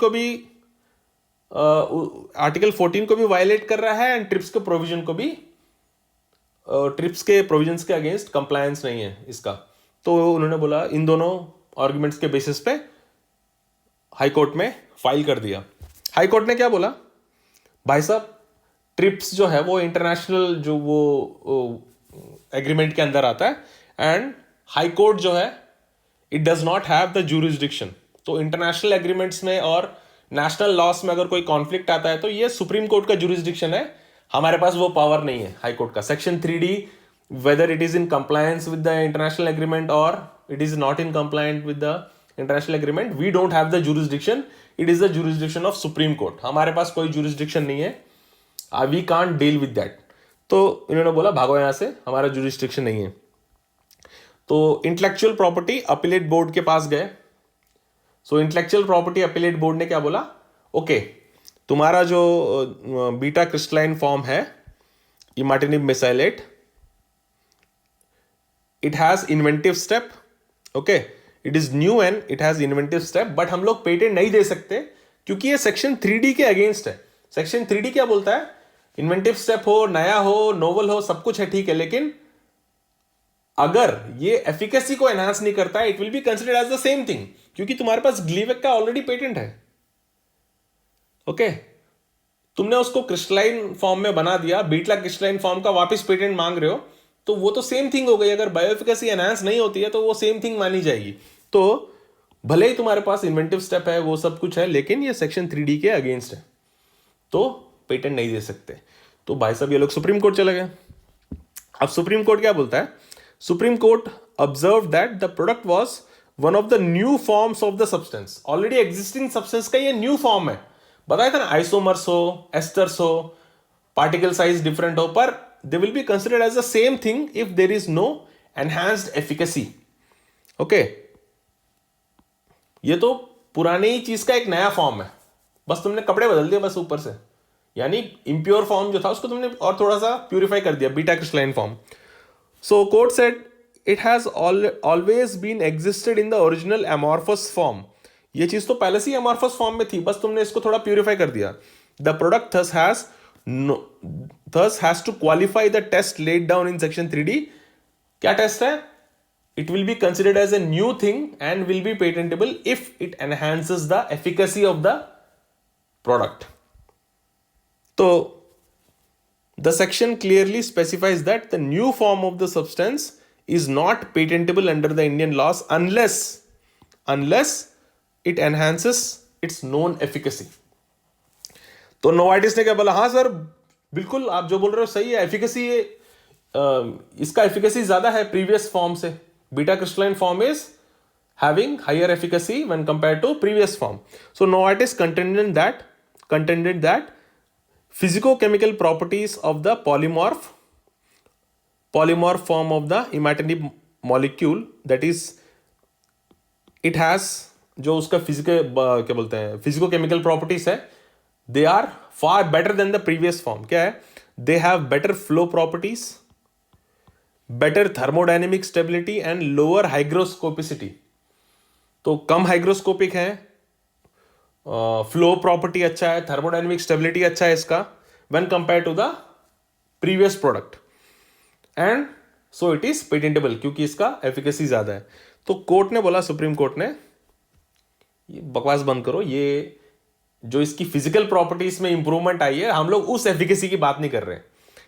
को भी वायलेट कर रहा है एंड ट्रिप्स के प्रोविजन को भी, ट्रिप्स के प्रोविजंस के अगेंस्ट कंप्लायंस नहीं है इसका। तो उन्होंने बोला, इन दोनों आर्ग्यूमेंट्स के बेसिस पे हाई कोर्ट में फाइल कर दिया। हाई कोर्ट ने क्या बोला, भाई साहब ट्रिप्स जो है वो इंटरनेशनल जो वो एग्रीमेंट के अंदर आता है एंड हाई कोर्ट जो है it does not have the jurisdiction. तो इंटरनेशनल एग्रीमेंट्स में और नेशनल लॉस में अगर कोई कॉन्फ्लिक्ट आता है तो ये सुप्रीम कोर्ट का ज्यूरिसडिक्शन है, हमारे पास वो पावर नहीं है हाई कोर्ट का। Section 3D whether it is in compliance with the international agreement or it is not in compliant with the international agreement, we don't have the jurisdiction, it is the jurisdiction of Supreme Court। हमारे पास कोई jurisdiction नहीं है, we can't deal with that। तो इन्होंने बोला भागो यहाँ से, हमारा jurisdiction नहीं है। तो इंटेलेक्चुअल प्रॉपर्टी अपीलेट बोर्ड के पास गए। सो इंटेलेक्चुअल प्रॉपर्टी अपीलेट बोर्ड ने क्या बोला, ओके तुम्हारा जो बीटा क्रिस्टलाइन फॉर्म है इमाटिनिब मेसाइलेट, it has inventive step, okay, it is new and it has inventive step, but हम लोग पेटेंट नहीं दे सकते क्योंकि ये सेक्शन 3D के अगेंस्ट है। सेक्शन 3D क्या बोलता है, इन्वेंटिव स्टेप हो, नया हो, नोवल हो, सब कुछ है ठीक है, लेकिन अगर ये एफिकेसी को एनहांस नहीं करता है, it will be considered as the same thing, क्योंकि तुम्हारे पास ग्लीवेक का ऑलरेडी पेटेंट है। ओके, तुमने उसको क्रिस्टलाइन फॉर्म में बना दिया, बीटा क्रिस्टलाइन फॉर्म का वापस पेटेंट मांग रहे हो, तो वो तो सेम थिंग हो गई। अगर बायोएफिकेसी एनहांस नहीं होती है तो वो सेम थिंग मानी जाएगी। तो भले ही तुम्हारे पास इन्वेंटिव स्टेप है, वो सब कुछ है, लेकिन ये सेक्शन 3D के अगेंस्ट है, तो पेटेंट नहीं दे सकते। तो भाई साहब ये लोग सुप्रीम कोर्ट चले गए। अब सुप्रीम कोर्ट क्या बोलता है, supreme court observe that the product was one of the new forms of the substance. Already existing substance का ये न्यू फॉर्म है, बताया था ना, आइसोमर्स हो, एस्टर्स हो, पार्टिकल साइज डिफरेंट हो, पर they will be considered as the same thing if there is no enhanced efficacy। okay, ये तो पुरानी ही चीज का एक नया फॉर्म है, बस तुमने कपड़े बदल दिए बस ऊपर से, यानी इम्प्योर फॉर्म जो था उसको तुमने और थोड़ा सा प्यूरिफाई कर दिया, beta crystalline form. So court said it has always been existed in the original amorphous form. ये चीज तो पहले से ही एमॉर्फस फॉर्म में थी, बस तुमने इसको थोड़ा प्यूरिफाई कर दिया। The product thus has to qualify the test laid down in section 3D। क्या टेस्ट है, it will be considered as a new thing and will be patentable if it enhances the efficacy of the product। तो the section clearly specifies that the new form of the substance is not patentable under the Indian laws unless it enhances its known efficacy। तो नोवाटिस ने क्या बोला, हाँ सर बिल्कुल आप जो बोल रहे हो सही है, एफिकेसी इसका एफिकेसी ज्यादा है प्रीवियस फॉर्म से। Beta crystalline form is having higher efficacy when compared to previous form. So Novartis contended that physicochemical properties of the polymorph form of the imatinib molecule, that is it has जो उसका क्या बोलते हैं फिजिकोकेमिकल प्रॉपर्टीज है, they are far better than the previous form. क्या है? They have better flow properties, better thermodynamic stability and lower hygroscopicity. तो कम हाइग्रोस्कोपिक है, फ्लो प्रॉपर्टी अच्छा है, थर्मोडायनेमिक स्टेबिलिटी अच्छा है इसका when compare to the previous product, and so it is patentable क्योंकि इसका एफिकेसी ज्यादा है. तो कोर्ट ने बोला, सुप्रीम कोर्ट ने, ये बकवास बंद करो, ये जो इसकी फिजिकल प्रॉपर्टीज में इंप्रूवमेंट आई है, हम लोग उस एफिकेसी की बात नहीं कर रहे हैं.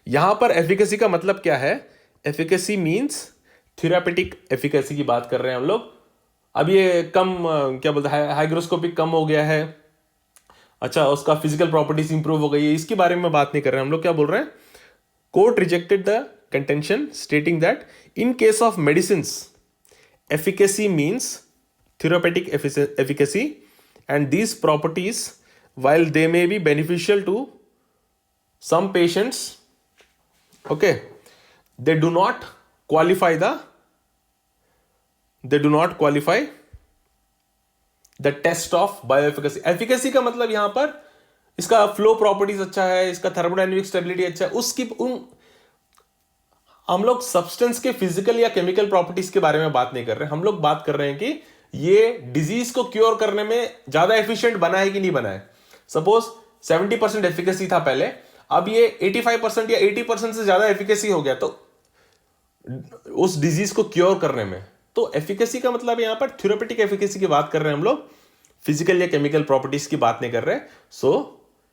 यहां पर एफिकेसी का मतलब क्या है? एफिकेसी मींस थेरापेटिक एफिकेसी की बात कर रहे हैं हम लोग. अब ये कम क्या बोलते हैं, हाइग्रोस्कोपिक कम हो गया है, अच्छा उसका फिजिकल प्रॉपर्टीज इंप्रूव हो गई है, इसके बारे में बात नहीं कर रहे हैं हम लोग. क्या बोल रहे हैं? Court rejected the contention stating that in case of medicines efficacy means therapeutic efficacy, and these properties, while they may be beneficial to some patients, okay, they do not qualify the test of bioefficacy. efficacy का मतलब यहां पर इसका फ्लो प्रॉपर्टीज अच्छा है, इसका थर्मोडायनेमिक स्टेबिलिटी अच्छा है, उसकी हम लोग सब्सटेंस के फिजिकल या केमिकल प्रॉपर्टीज के बारे में बात नहीं कर रहे. हम लोग बात कर रहे हैं कि ये डिजीज को क्योर करने में ज्यादा एफिशिएंट बना है कि नहीं बना है. सपोज 70% एफिकेसी था पहले, अब ये 85% या 80% से ज्यादा एफिकेसी हो गया तो उस डिजीज को क्योर करने में. तो एफिकेसी का मतलब यहां पर थेरेपेटिक एफिकेसी की बात कर रहे हैं हम लोग, फिजिकल या केमिकल प्रॉपर्टीज की बात नहीं कर रहे. सो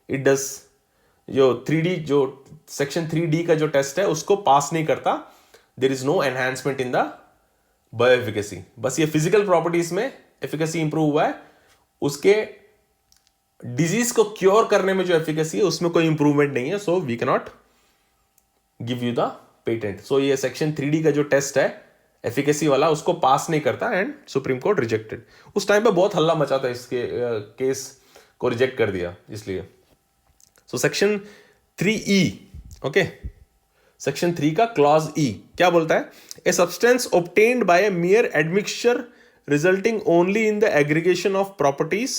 इट डज, जो 3D जो सेक्शन 3D का जो टेस्ट है उसको पास नहीं करता. There is no enhancement in the bioefficacy. बस ये फिजिकल प्रॉपर्टीज में एफिकेसी इंप्रूव हुआ है, उसके डिजीज को क्योर करने में जो एफिकेसी है उसमें कोई इंप्रूवमेंट नहीं है. So we can not give you the patent. So ये सेक्शन 3D का जो टेस्ट है एफिकेसी वाला, उसको पास नहीं करता, एंड सुप्रीम कोर्ट रिजेक्टेड. उस टाइम पे बहुत हल्ला मचा था, इसके केस को रिजेक्ट कर दिया इसलिए. So section 3E, okay, section 3 का क्लॉज E क्या बोलता है? A substance obtained by a mere admixture resulting only in the aggregation of properties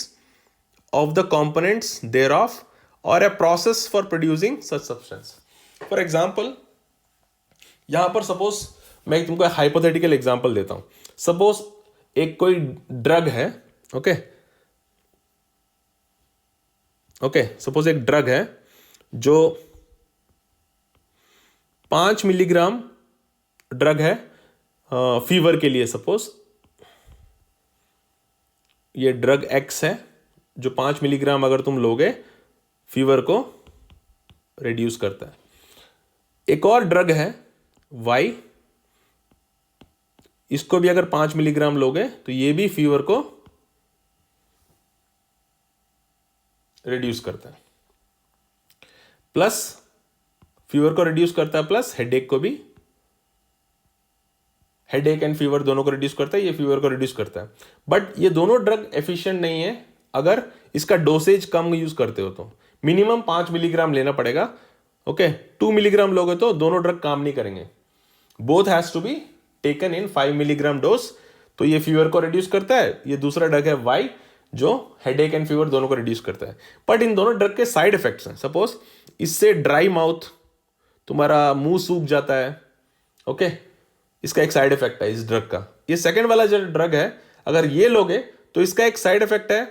of the components thereof और a process for producing such substance. For example, यहां पर सपोज मैं तुमको हाइपोथेटिकल एग्जाम्पल देता हूं. सपोज एक कोई ड्रग है, ओके ओके, सपोज एक ड्रग है जो 5 मिलीग्राम ड्रग है फीवर के लिए. सपोज ये ड्रग एक्स है जो 5 मिलीग्राम अगर तुम लोगे फीवर को रिड्यूस करता है. एक और ड्रग है वाई, इसको भी अगर 5 मिलीग्राम लोगे तो ये भी फीवर को रिड्यूस करता है, प्लस फीवर को रिड्यूस करता है, प्लस हेडेक को भी, हेडेक एंड फीवर दोनों को रिड्यूस करता है, ये फीवर को रिड्यूस करता है. बट ये दोनों ड्रग एफिशिएंट नहीं है अगर इसका डोसेज कम यूज करते हो तो. मिनिमम 5 मिलीग्राम लेना पड़ेगा, ओके. 2 मिलीग्राम लोगे तो दोनों ड्रग काम नहीं करेंगे. Both has to be taken in 5 milligram dose. तो ये फीवर को रिड्यूस करता है, ये दूसरा ड्रग है वाई जो हेडेक एंड फीवर दोनों को रिड्यूस करता है. बट इन दोनों ड्रग के साइड इफेक्ट्स हैं. सपोज इससे ड्राई माउथ, तुम्हारा मुंह सूख जाता है, ओके, इसका एक साइड इफेक्ट है इस ड्रग का. ये सेकंड वाला जो ड्रग है अगर ये लोगे तो इसका एक साइड इफेक्ट है,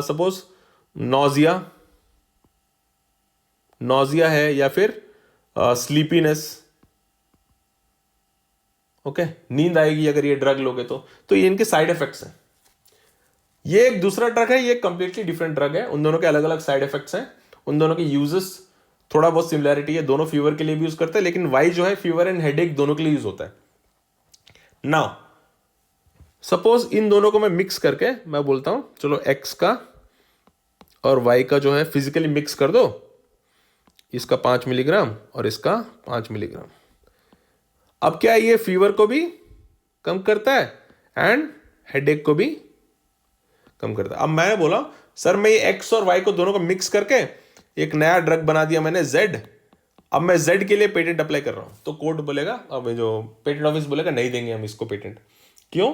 सपोज नॉजिया है या फिर स्लीपीनेस, ओके, नींद आएगी अगर ये ड्रग लोगे तो ये इनके साइड इफेक्ट्स हैं. ये एक दूसरा ड्रग है, ये कंप्लीटली डिफरेंट ड्रग है. उन दोनों के अलग अलग साइड इफेक्ट्स हैं, उन दोनों के यूजेस थोड़ा बहुत सिमिलैरिटी है. दोनों फीवर के लिए भी यूज करते हैं, लेकिन वाई जो है फीवर एंड हेडेक दोनों के लिए यूज होता है. नाउ सपोज इन दोनों को मैं मिक्स करके मैं बोलता हूं चलो एक्स का और वाई का जो है फिजिकली मिक्स कर दो, इसका 5 मिलीग्राम और इसका 5 मिलीग्राम. अब क्या ये फीवर को भी कम करता है एंड हेडेक को भी कम करता है। अब मैंने बोला सर मैं ये एक्स और वाई को दोनों को मिक्स करके एक नया ड्रग बना दिया मैंने जेड, अब मैं जेड के लिए पेटेंट अप्लाई कर रहा हूं, तो कोर्ट बोलेगा, अब जो पेटेंट ऑफिस बोलेगा नहीं देंगे हम इसको पेटेंट। क्यों?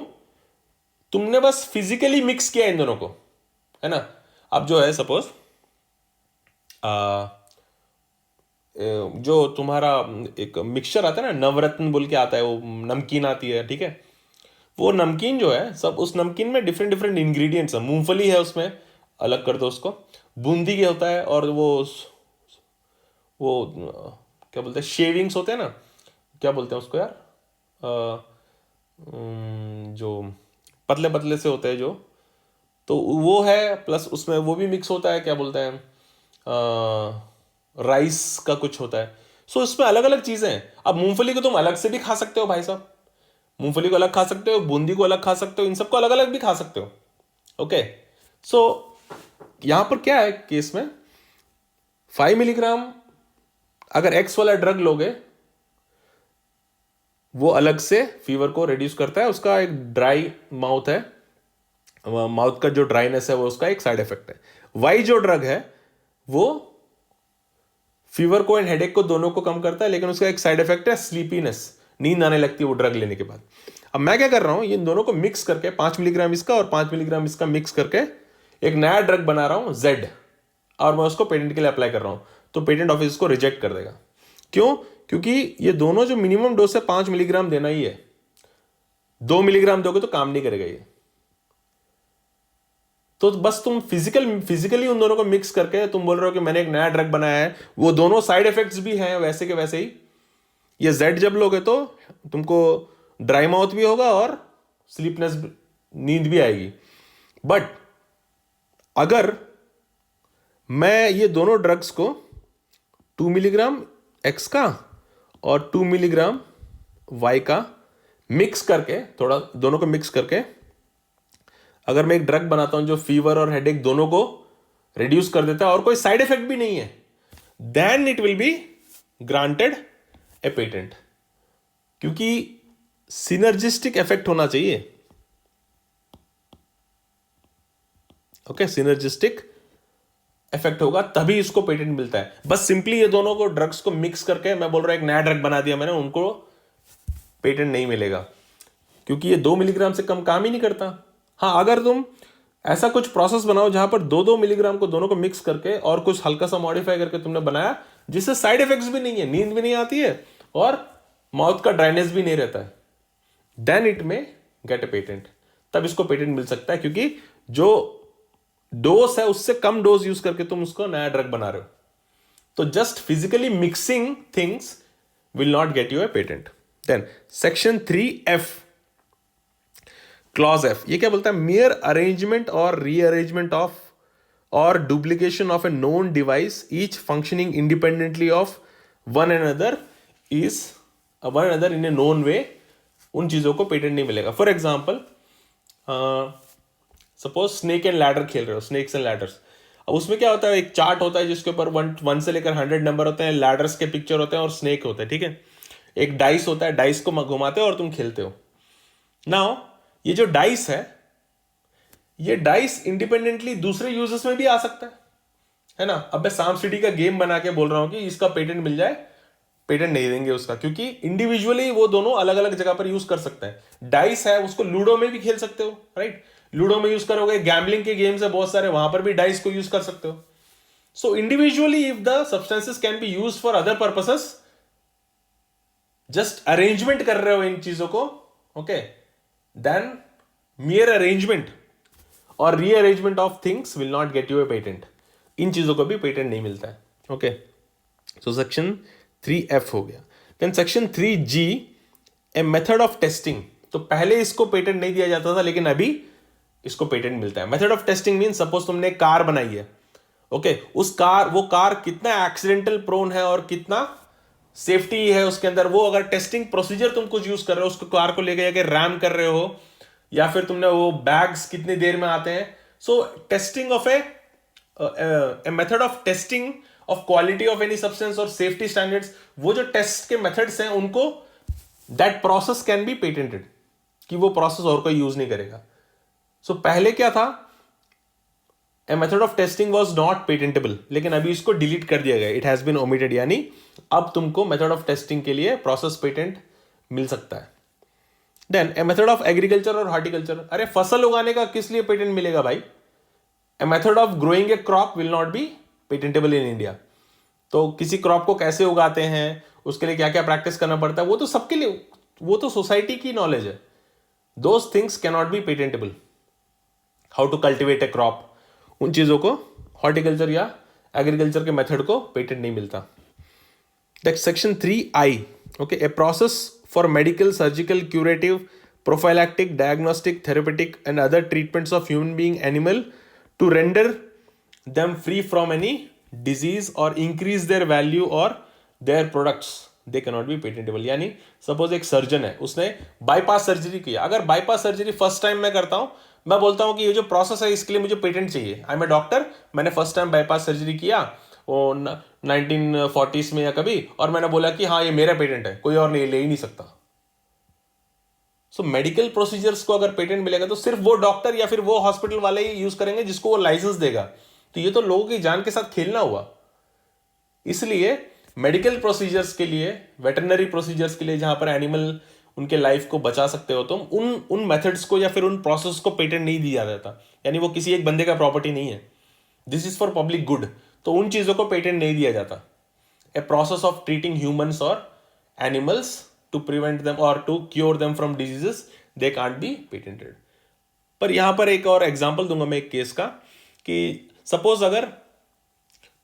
तुमने बस फिजिकली मिक्स किया इन दोनों को, है ना। अब जो है सपोज जो तुम्हारा एक मिक्सचर आता है ना, नवरत्न बोल के आता है, वो नमकीन आती है, ठीक है। वो नमकीन जो है सब, उस नमकीन में डिफरेंट डिफरेंट इंग्रेडिएंट्स है, मूंगफली है उसमें, अलग कर दो उसको, बूंदी के होता है, और वो क्या बोलते हैं, शेविंग्स होते हैं ना, क्या बोलते हैं उसको यार, जो पतले पतले से होते हैं जो, तो वो है, प्लस उसमें वो भी मिक्स होता है, क्या बोलते हैं, राइस का कुछ होता है। सो इसमें अलग अलग चीजें हैं। अब मूंगफली को तुम अलग से भी खा सकते हो भाई साहब, मूंगफली को अलग खा सकते हो, बूंदी को अलग खा सकते हो, इन सबको अलग अलग भी खा सकते हो। ओके, सो यहां पर क्या है केस में, 5 मिलीग्राम अगर एक्स वाला ड्रग लोगे, वो अलग से फीवर को रिड्यूस करता है, उसका एक ड्राई माउथ है, माउथ का जो ड्राइनेस है वो उसका एक साइड इफेक्ट है। वाई जो ड्रग है वो फीवर को एंड हेडेक को दोनों को कम करता है, लेकिन उसका एक साइड इफेक्ट है स्लीपीनेस, नींद आने लगती है वो ड्रग लेने के बाद। अब मैं क्या कर रहा हूं, इन दोनों को मिक्स करके 5 मिलीग्राम इसका और 5 मिलीग्राम इसका मिक्स करके एक नया ड्रग बना रहा हूं जेड, और मैं उसको पेटेंट के लिए अप्लाई कर रहा हूं, तो पेटेंट ऑफिस को रिजेक्ट कर देगा। क्यों? क्योंकि ये दोनों जो मिनिमम डोज है 5 मिलीग्राम देना ही है, 2 मिलीग्राम दोगे तो काम नहीं करेगा ये। तो बस तुम फिजिकली उन दोनों को मिक्स करके तुम बोल रहे हो कि मैंने एक नया ड्रग बनाया है, वो दोनों साइड इफेक्ट्स भी हैं वैसे के वैसे ही। ये जेड जब लोगे तो तुमको ड्राई माउथ भी होगा और स्लीपनेस, नींद भी आएगी। बट अगर मैं ये दोनों ड्रग्स को 2 मिलीग्राम एक्स का और 2 मिलीग्राम वाई का मिक्स करके, थोड़ा दोनों को मिक्स करके अगर मैं एक ड्रग बनाता हूं जो फीवर और हेडेक दोनों को रिड्यूस कर देता है और कोई साइड इफेक्ट भी नहीं है, then it will be granted a patent. क्योंकि सिनर्जिस्टिक इफेक्ट होना चाहिए। ओके, सिनर्जिस्टिक इफेक्ट होगा तभी इसको पेटेंट मिलता है। बस सिंपली ये दोनों को ड्रग्स को मिक्स करके मैं बोल रहा हूं एक नया ड्रग बना दिया मैंने, उनको पेटेंट नहीं मिलेगा, क्योंकि ये 2 मिलीग्राम से कम काम ही नहीं करता। हाँ, अगर तुम ऐसा कुछ प्रोसेस बनाओ जहां पर 2-2 मिलीग्राम को दोनों को मिक्स करके और कुछ हल्का सा मॉडिफाई करके तुमने बनाया, जिससे साइड इफेक्ट्स भी नहीं है, नींद भी नहीं आती है और माउथ का ड्राइनेस भी नहीं रहता है, देन इट में गेट ए पेटेंट। तब इसको पेटेंट मिल सकता है, क्योंकि जो डोज है उससे कम डोज यूज करके तुम उसको नया ड्रग बना रहे हो। तो just physically mixing things will not get you a patent. Then section 3F, clause F, ये क्या बोलता है, मेयर अरेंजमेंट और रीअरेंजमेंट ऑफ और duplication of a known device each functioning independently of one another in a known way, उन चीजों को पेटेंट नहीं मिलेगा। For example, suppose snake and ladder खेल रहे हो, स्नेक्स एंड लैडर्स। अब उसमें क्या होता है, एक चार्ट होता है जिसके ऊपर 1 से लेकर 100 नंबर होते हैं, लैडर्स के पिक्चर होते हैं और स्नेक होते हैं, ठीक है। एक डाइस होता है, डाइस को घुमाते हो और तुम खेलते हो। नाउ ये जो डाइस ये डाइस इंडिपेंडेंटली दूसरे यूजर्स में भी आ सकता है ना। अब मैं सांप सीढ़ी का गेम बना के बोल रहा हूं कि इसका पेटेंट मिल जाए, पेटेंट नहीं देंगे उसका, क्योंकि इंडिविजुअली वो दोनों अलग अलग जगह पर यूज कर सकते हैं। डाइस है, उसको लूडो में भी खेल सकते हो, राइट, लूडो में यूज करोगे, गैम्बलिंग के गेम्स है बहुत सारे, वहां पर भी डाइस को यूज कर सकते हो। So individually if the substances can be use for other purposes, just arrangement कर रहे हो इन चीजों को, ओके, देन mere अरेंजमेंट और rearrangement of things will not get you a patent. इन चीजों को भी पेटेंट नहीं मिलता है। ओके, सो सेक्शन 3F हो गया। Then section 3G, a method of testing. तो पहले इसको पेटेंट नहीं दिया जाता था, लेकिन अभी इसको पेटेंट मिलता है। Method of testing mean, suppose तुमने कार बनाई है, ओके, वो कार कितना एक्सीडेंटल प्रोन है और कितना सेफ्टी है उसके अंदर, वो अगर टेस्टिंग प्रोसीजर तुम कुछ यूज कर रहे हो, उसको कार को लेके जाके रैम कर रहे हो, या फिर तुमने वो बैग्स कितनी देर में आते हैं। सो testing of A method of testing of quality of any substance और सेफ्टी स्टैंडर्ड्स, वो जो टेस्ट के मेथड्स हैं उनको, that process can be patented, कि वो प्रोसेस और कोई यूज नहीं करेगा। सो पहले क्या था, ए method of testing was not patentable, लेकिन अभी इसको डिलीट कर दिया गया, इट हैज बीन ओमिटेड, यानी अब तुमको मेथड ऑफ टेस्टिंग के लिए प्रोसेस पेटेंट मिल सकता है। Then a method of agriculture और हॉर्टिकल्चर, अरे फसल उगाने का किस लिए पेटेंट मिलेगा भाई? A method of growing a crop will not be patentable in India. तो किसी क्रॉप को कैसे उगाते हैं, उसके लिए क्या क्या प्रैक्टिस करना पड़ता है, वो तो सबके लिए, वो तो सोसाइटी की नॉलेज है। Those things can not be patentable. How to cultivate a crop, उन चीजों को हॉर्टिकल्चर या एग्रीकल्चर के मेथड को पेटेंट नहीं मिलता। Section 3I, okay, A process for medical, surgical, curative, prophylactic, diagnostic, therapeutic and other treatments of human being, animal to render them free from any disease or increase their value or their products, they cannot be patentable। यानी सपोज एक सर्जन है, उसने बाईपास सर्जरी किया, अगर बाईपास सर्जरी फर्स्ट टाइम मैं करता हूं, मैं बोलता हूं कि ये जो प्रोसेस है इसके लिए मुझे पेटेंट चाहिए, आई एम ए डॉक्टर, मैंने फर्स्ट टाइम बाईपास सर्जरी किया वो 1940s में या कभी, और मैंने बोला कि हाँ ये मेरा पेटेंट है, कोई और नहीं ले ही नहीं सकता। सो मेडिकल प्रोसीजर्स को अगर पेटेंट मिलेगा तो सिर्फ वो डॉक्टर या फिर वो हॉस्पिटल वाले ही यूज करेंगे जिसको वो लाइसेंस देगा। तो ये तो लोगों की जान के साथ खेलना हुआ। इसलिए मेडिकल प्रोसीजर्स के लिए, वेटरनरी प्रोसीजर्स के लिए, जहां पर एनिमल उनके लाइफ को बचा सकते हो तुम, उन मेथड्स को या फिर उन प्रोसेस को पेटेंट नहीं दिया जाता, यानी वो किसी एक बंदे का प्रॉपर्टी नहीं है, this is for public good, तो उन चीजों को पेटेंट नहीं दिया जाता। A process of treating humans और animals to prevent them or to cure them from diseases, they can't be patented। पर यहां पर एक और एग्जांपल दूंगा मैं एक केस का, कि सपोज अगर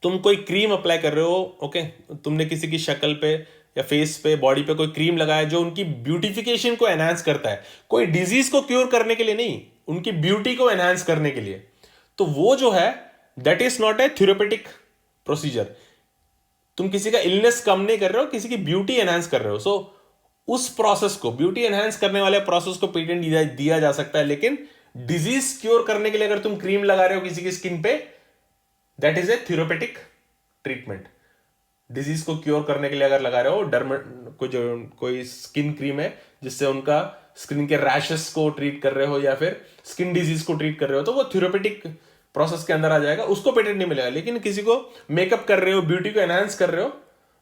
तुम कोई क्रीम अप्लाई कर रहे हो, ओके, तुमने किसी की शक्ल पे या फेस पे, बॉडी पे कोई क्रीम लगाया जो उनकी ब्यूटिफिकेशन को एनहांस करता है, कोई डिजीज को क्योर करने के लिए नहीं, उनकी ब्यूटी को एनहांस करने के लिए, तो वो जो है that is not a therapeutic procedure. तुम किसी का इलनेस कम नहीं कर रहे हो, किसी की ब्यूटी एनहांस कर रहे हो। सो उस प्रोसेस को, ब्यूटी एनहांस करने वाले प्रोसेस को पेटेंट दिया जा सकता है, लेकिन डिजीज क्योर करने के लिए अगर तुम क्रीम लगा रहे हो किसी की स्किन पे, that is a therapeutic treatment. Disease को क्योर करने के लिए अगर लगा रहे हो, कोई स्किन क्रीम है जिससे उनका स्किन के रैशेस को ट्रीट कर रहे हो या फिर स्किन डिजीज को ट्रीट कर रहे हो, तो वो थेरेपेटिक प्रोसेस के अंदर आ जाएगा, उसको पेटेंट नहीं मिलेगा। लेकिन किसी को मेकअप कर रहे हो, ब्यूटी को एनहांस कर रहे हो,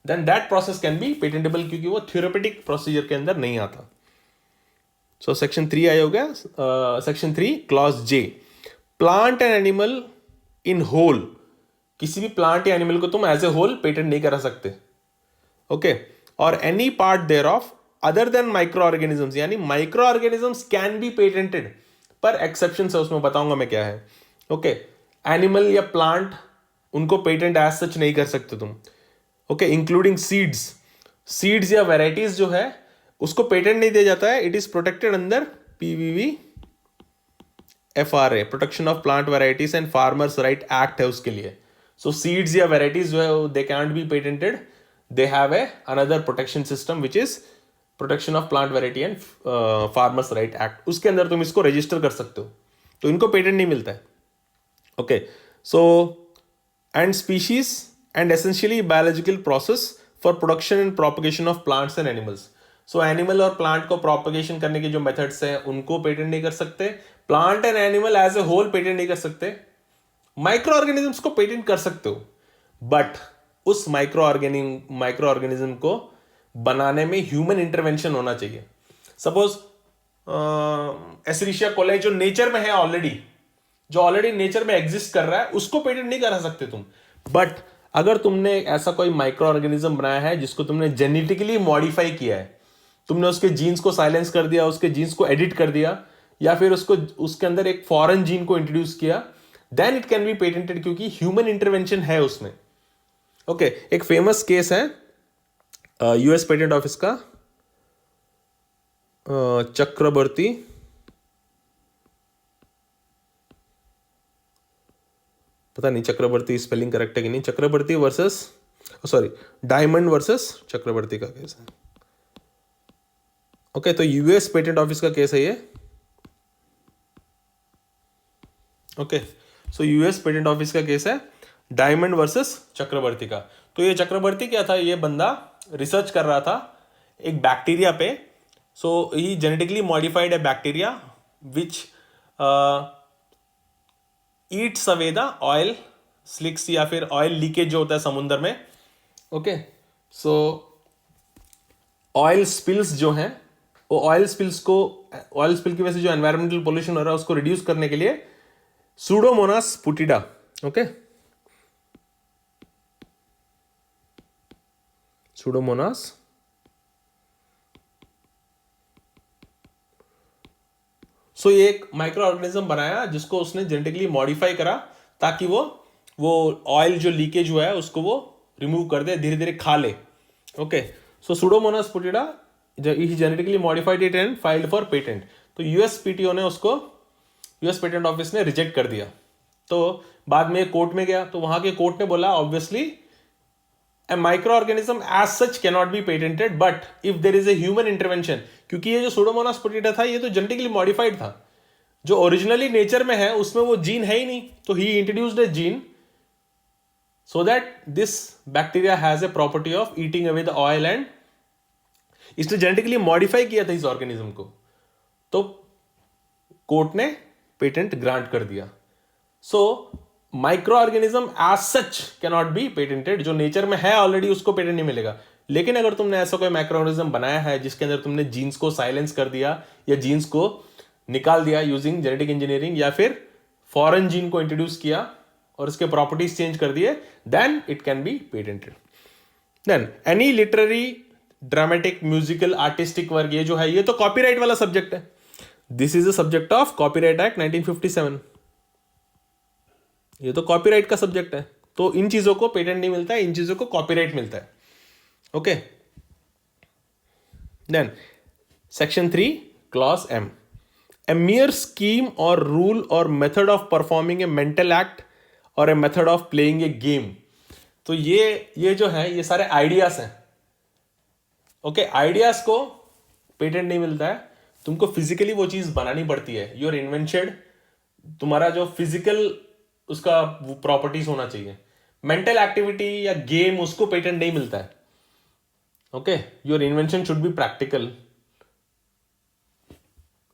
then that process can be patentable, क्योंकि वो थ्योरेपेटिक प्रोसीजर के अंदर नहीं आता। सो सेक्शन 3I हो गया। Section 3 clause J, plant and animal in whole, किसी भी प्लांट या एनिमल को तुम एज ए होल पेटेंट नहीं करा सकते, ओके, और any part thereof other than micro organisms, यानी micro organisms can be patented, पर एक्सेप्शन है, उसमें बताऊंगा मैं क्या है, ओके। एनिमल या प्लांट, उनको पेटेंट एज सच नहीं कर सकते तुम, ओके, इंक्लूडिंग सीड्स या वेराइटीज जो है उसको पेटेंट नहीं दिया जाता है, इट इज प्रोटेक्टेड अंदर PVV FRA, protection of plant varieties and farmers right act है उसके लिए। सो सीड्स या वेराइटीज जो है they can't be patented, they have a another protection system which is protection of plant variety and farmers right act, उसके अंदर तुम इसको रजिस्टर कर सकते हो, तो इनको पेटेंट नहीं मिलता है, okay. So and species and essentially biological process for production and propagation of plants and animals। so animal और plant को propagation करने के जो methods हैं उनको patent नहीं कर सकते, plant and animal as a whole patent नहीं कर सकते, micro organisms को patent कर सकते हो, but उस micro organism को बनाने में human intervention होना चाहिए। suppose Escherichia coli जो नेचर में है ऑलरेडी, जो ऑलरेडी नेचर में एग्जिस्ट कर रहा है, उसको पेटेंट नहीं करा सकते तुम, बट अगर तुमने ऐसा कोई माइक्रो ऑर्गेनिज्म बनाया है जिसको तुमने जेनेटिकली मॉडिफाई किया है, तुमने उसके जीन्स को साइलेंस कर दिया, उसके जीन्स को एडिट कर दिया, या फिर उसके अंदर एक फॉरेन जीन को इंट्रोड्यूस किया, then it can be patented, क्योंकि ह्यूमन इंटरवेंशन है उसमें, ओके। एक फेमस केस है US पेटेंट ऑफिस का, चक्रवर्ती, पता नहीं चक्रवर्ती स्पेलिंग करेक्ट है कि नहीं, चक्रवर्ती वर्सेस, सॉरी, डायमंड वर्सेस चक्रवर्ती का केस है, ओके। तो US पेटेंट ऑफिस का केस है ये, ओके। सो US पेटेंट ऑफिस का केस है डायमंड वर्सेस चक्रवर्ती का। तो ये चक्रवर्ती क्या था, ये बंदा रिसर्च कर रहा था एक बैक्टीरिया पे, so he genetically modified a bacteria which eats away the oil slicks या फिर ऑयल लीकेज जो होता है समुद्र में. ओके, सो ऑयल स्पिल्स जो हैं वो ऑयल स्पिल की वजह से जो एनवायरमेंटल पोल्यूशन हो रहा है उसको रिड्यूस करने के लिए सूडोमोनास पुटिडा. ओके, सूडोमोनास ये एक माइक्रो ऑर्गेनिज्म बनाया जिसको उसने जेनेटिकली मॉडिफाई करा ताकि वो ऑयल जो लीकेज हुआ है उसको वो रिमूव कर दे, धीरे धीरे खा ले. Okay, so Pseudomonas putida genetically modified it and filed for patent. तो यूएसपीटीओ ने उसको, यूएस पेटेंट ऑफिस ने रिजेक्ट कर दिया. तो बाद में कोर्ट में गया तो वहां के कोर्ट ने बोला obviously a microorganism as such cannot be patented, but if there is a human intervention, क्योंकि ये जो सूडोमोनास पुटिडा था ये तो जेनेटिकली मॉडिफाइड था, जो ओरिजिनली नेचर में है उसमें वो जीन है ही नहीं. तो he introduced a gene so that this bacteria has a property of eating away the oil, and इसने जेनेटिकली मॉडिफाई किया था इस ऑर्गेनिज्म को. तो कोर्ट ने पेटेंट ग्रांट कर दिया. So microorganism as such cannot be patented. जो नेचर में है ऑलरेडी उसको पेटेंट नहीं मिलेगा. लेकिन अगर तुमने ऐसा कोई माइक्रो ऑर्गेनिज्म बनाया है जिसके अंदर तुमने जीन्स को साइलेंस कर दिया या जीन्स को निकाल दिया यूजिंग जेनेटिक इंजीनियरिंग, या फिर फॉरेन जीन को इंट्रोड्यूस किया और उसके प्रॉपर्टीज चेंज कर दिए, then it can be patented. Then any literary, dramatic, musical, artistic work, ये जो है ये तो कॉपीराइट वाला सब्जेक्ट है. This is the subject of copyright act 1957. ये तो कॉपीराइट का सब्जेक्ट है. तो इन चीजों को पेटेंट नहीं मिलता है, इन चीजों को कॉपीराइट मिलता है. Okay, then section 3 clause M. A mere scheme और रूल और method of performing a mental act और a method of playing a game. तो ये जो है ये सारे आइडियाज हैं. ओके, आइडियाज को पेटेंट नहीं मिलता है, तुमको फिजिकली वो चीज बनानी पड़ती है. योर इन्वेंशन, तुम्हारा जो फिजिकल उसका प्रॉपर्टीज होना चाहिए. मेंटल एक्टिविटी या गेम उसको पेटेंट नहीं मिलता है. Okay, your invention should be practical.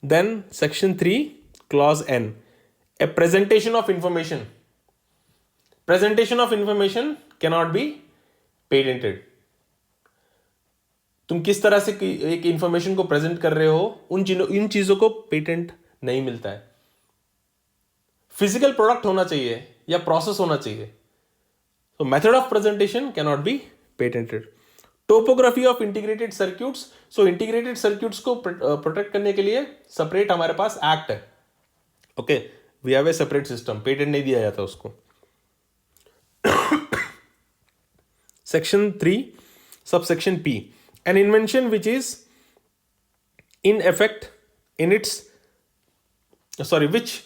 Then section 3 clause N. A presentation of information. Presentation of information cannot be patented. तुम किस तरह से एक इंफॉर्मेशन को प्रेजेंट कर रहे हो, इन चीजों को पेटेंट नहीं मिलता है. फिजिकल प्रोडक्ट होना चाहिए या प्रोसेस होना चाहिए. तो method of presentation cannot be patented. Topography of integrated circuits. So integrated circuits को प्रोटेक्ट करने के लिए सेपरेट हमारे पास एक्ट है. Okay, we have a separate system, patent नहीं दिया जाता उसको. Section 3 subsection P. An invention which is in effect in its which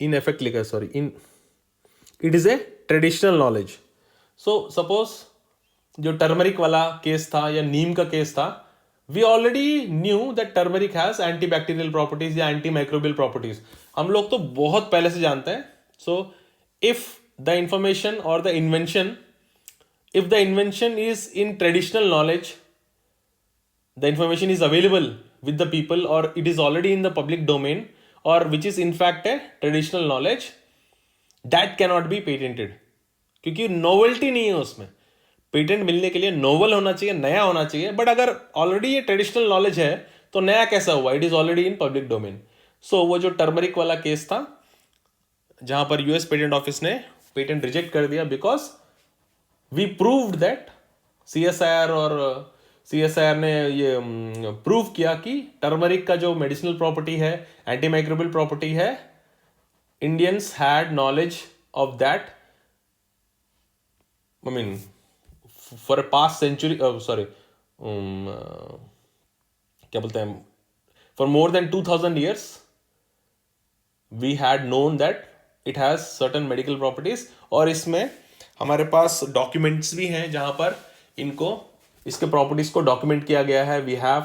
in effect लिखा है, sorry, in it is a traditional knowledge. So suppose जो टर्मरिक वाला केस था या नीम का केस था, we already knew that turmeric has antibacterial properties या एंटी माइक्रोबियल प्रॉपर्टीज. हम लोग तो बहुत पहले से जानते हैं. सो इफ द इंफॉर्मेशन और the invention, if the invention is in traditional knowledge, the information is available with the people or it is already in the public domain, or which is in fact a traditional knowledge, that cannot be patented. क्योंकि novelty नहीं है उसमें. पेटेंट मिलने के लिए नोवल होना चाहिए, नया होना चाहिए. बट अगर ऑलरेडी ये ट्रेडिशनल नॉलेज है तो नया कैसा हुआ? It is already in public domain. So वो जो टर्मरिक वाला केस था जहां पर यूएस पेटेंट ऑफिस ने पेटेंट रिजेक्ट कर दिया because we proved that CSIR ने ये प्रूव किया कि टर्मरिक का जो मेडिसिनल प्रॉपर्टी है, एंटी माइक्रोबियल प्रॉपर्टी है, Indians had knowledge of that. I mean for past century, sorry, क्या बोलते हैं, for more than 2000 years we had known that it has certain medical properties. और इसमें हमारे पास डॉक्यूमेंट्स भी हैं जहां पर इनको, इसके प्रॉपर्टीज को डॉक्यूमेंट किया गया है. We have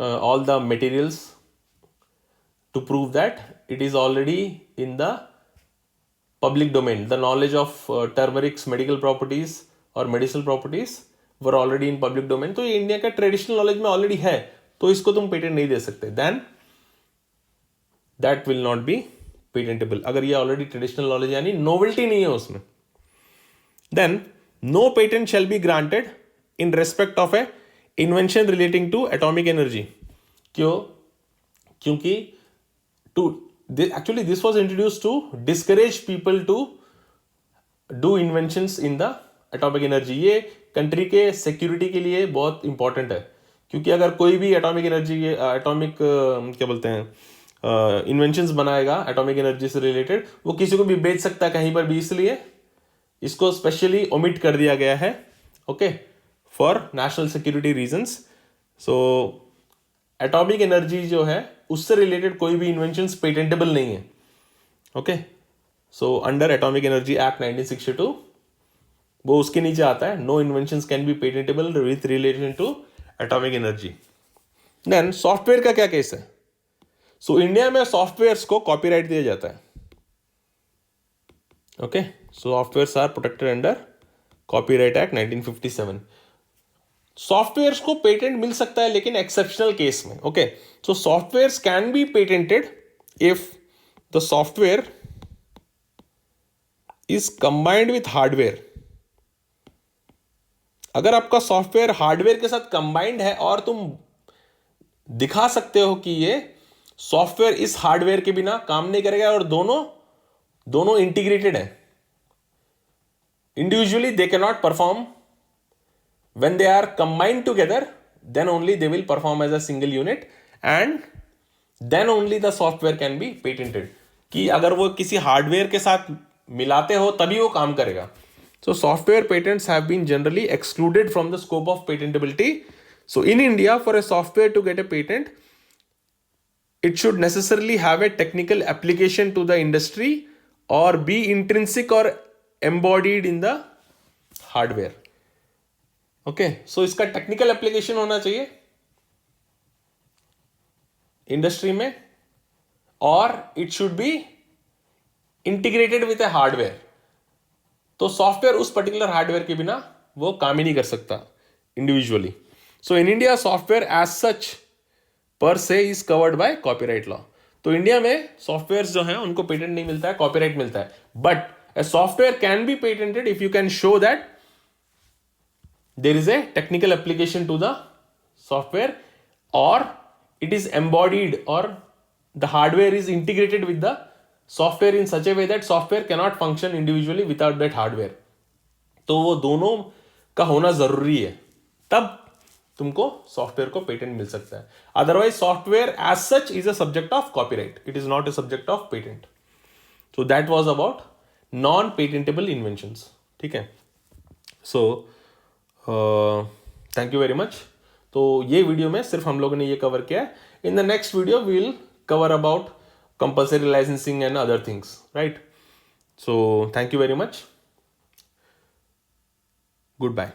all the materials to prove that it is already in the public domain. The knowledge of turmeric's medical properties और medicinal properties were already in public domain. तो ये इंडिया का ट्रेडिशनल नॉलेज में ऑलरेडी है, तो इसको तुम पेटेंट नहीं दे सकते. Then that will not be patentable. अगर ये ऑलरेडी ट्रेडिशनल नॉलेज यानी नोवेल्टी नहीं है उसमें, then no patent shall be granted in respect of a invention relating to atomic energy. क्यों? क्योंकि to actually this was introduce to discourage people to do inventions in the atomic energy. ये कंट्री के सिक्योरिटी के लिए बहुत इंपॉर्टेंट है, क्योंकि अगर कोई भी एटॉमिक एनर्जी एटॉमिक क्या बोलते हैं इन्वेंशंस बनाएगा एटॉमिक एनर्जी से रिलेटेड, वो किसी को भी बेच सकता है कहीं पर भी, इसलिए इसको स्पेशली ओमिट कर दिया गया है, okay, for national security reasons. So atomic energy जो है उससे रिलेटेड कोई भी इन्वेंशंस पेटेंटेबल नहीं है, okay. So under atomic energy act 1962 वो उसके नीचे आता है, no inventions can be patentable with relation to atomic energy. Then software का क्या केस है? सो इंडिया में सॉफ्टवेयर्स को कॉपीराइट दिया जाता है, okay. Softwares are protected under copyright act 1957। Softwares को पेटेंट मिल सकता है लेकिन एक्सेप्शनल केस में, okay. So softwares can be patented if the software is combined with hardware. अगर आपका सॉफ्टवेयर हार्डवेयर के साथ कंबाइंड है और तुम दिखा सकते हो कि ये सॉफ्टवेयर इस हार्डवेयर के बिना काम नहीं करेगा और दोनों इंटीग्रेटेड है, individually they can not perform, when they are combined together then only they will perform as a single unit and then only the software can be patented। कि अगर वो किसी हार्डवेयर के साथ मिलाते हो तभी वो काम करेगा। So software patents have been generally excluded from the scope of patentability। So in India, for a software to get a patent, it should necessarily have a technical application to the industry or be intrinsic or embodied in the hardware। Okay, so इसका टेक्निकल एप्लीकेशन होना चाहिए इंडस्ट्री में और it should be integrated with a hardware. तो सॉफ्टवेयर उस पर्टिकुलर हार्डवेयर के बिना वो काम ही नहीं कर सकता individually. So in India software as such per se is covered by copyright law. तो इंडिया में सॉफ्टवेयर जो हैं उनको पेटेंट नहीं मिलता है, कॉपीराइट मिलता है, but a software can be patented if you can show that there is a technical application to the software or it is embodied or the hardware is integrated with the software in such a way that software cannot function individually without that hardware। तो वो दोनों का होना जरूरी है, तब तुमको सॉफ्टवेयर को पेटेंट मिल सकता है। Otherwise software as such is a subject of copyright, it is not a subject of patent. So that was about non patentable inventions, ठीक है। So thank you very much. तो ये वीडियो में सिर्फ हम लोगों ने ये कवर किया है। In the next video we will cover about compulsory licensing and other things, right. So thank you very much, good bye.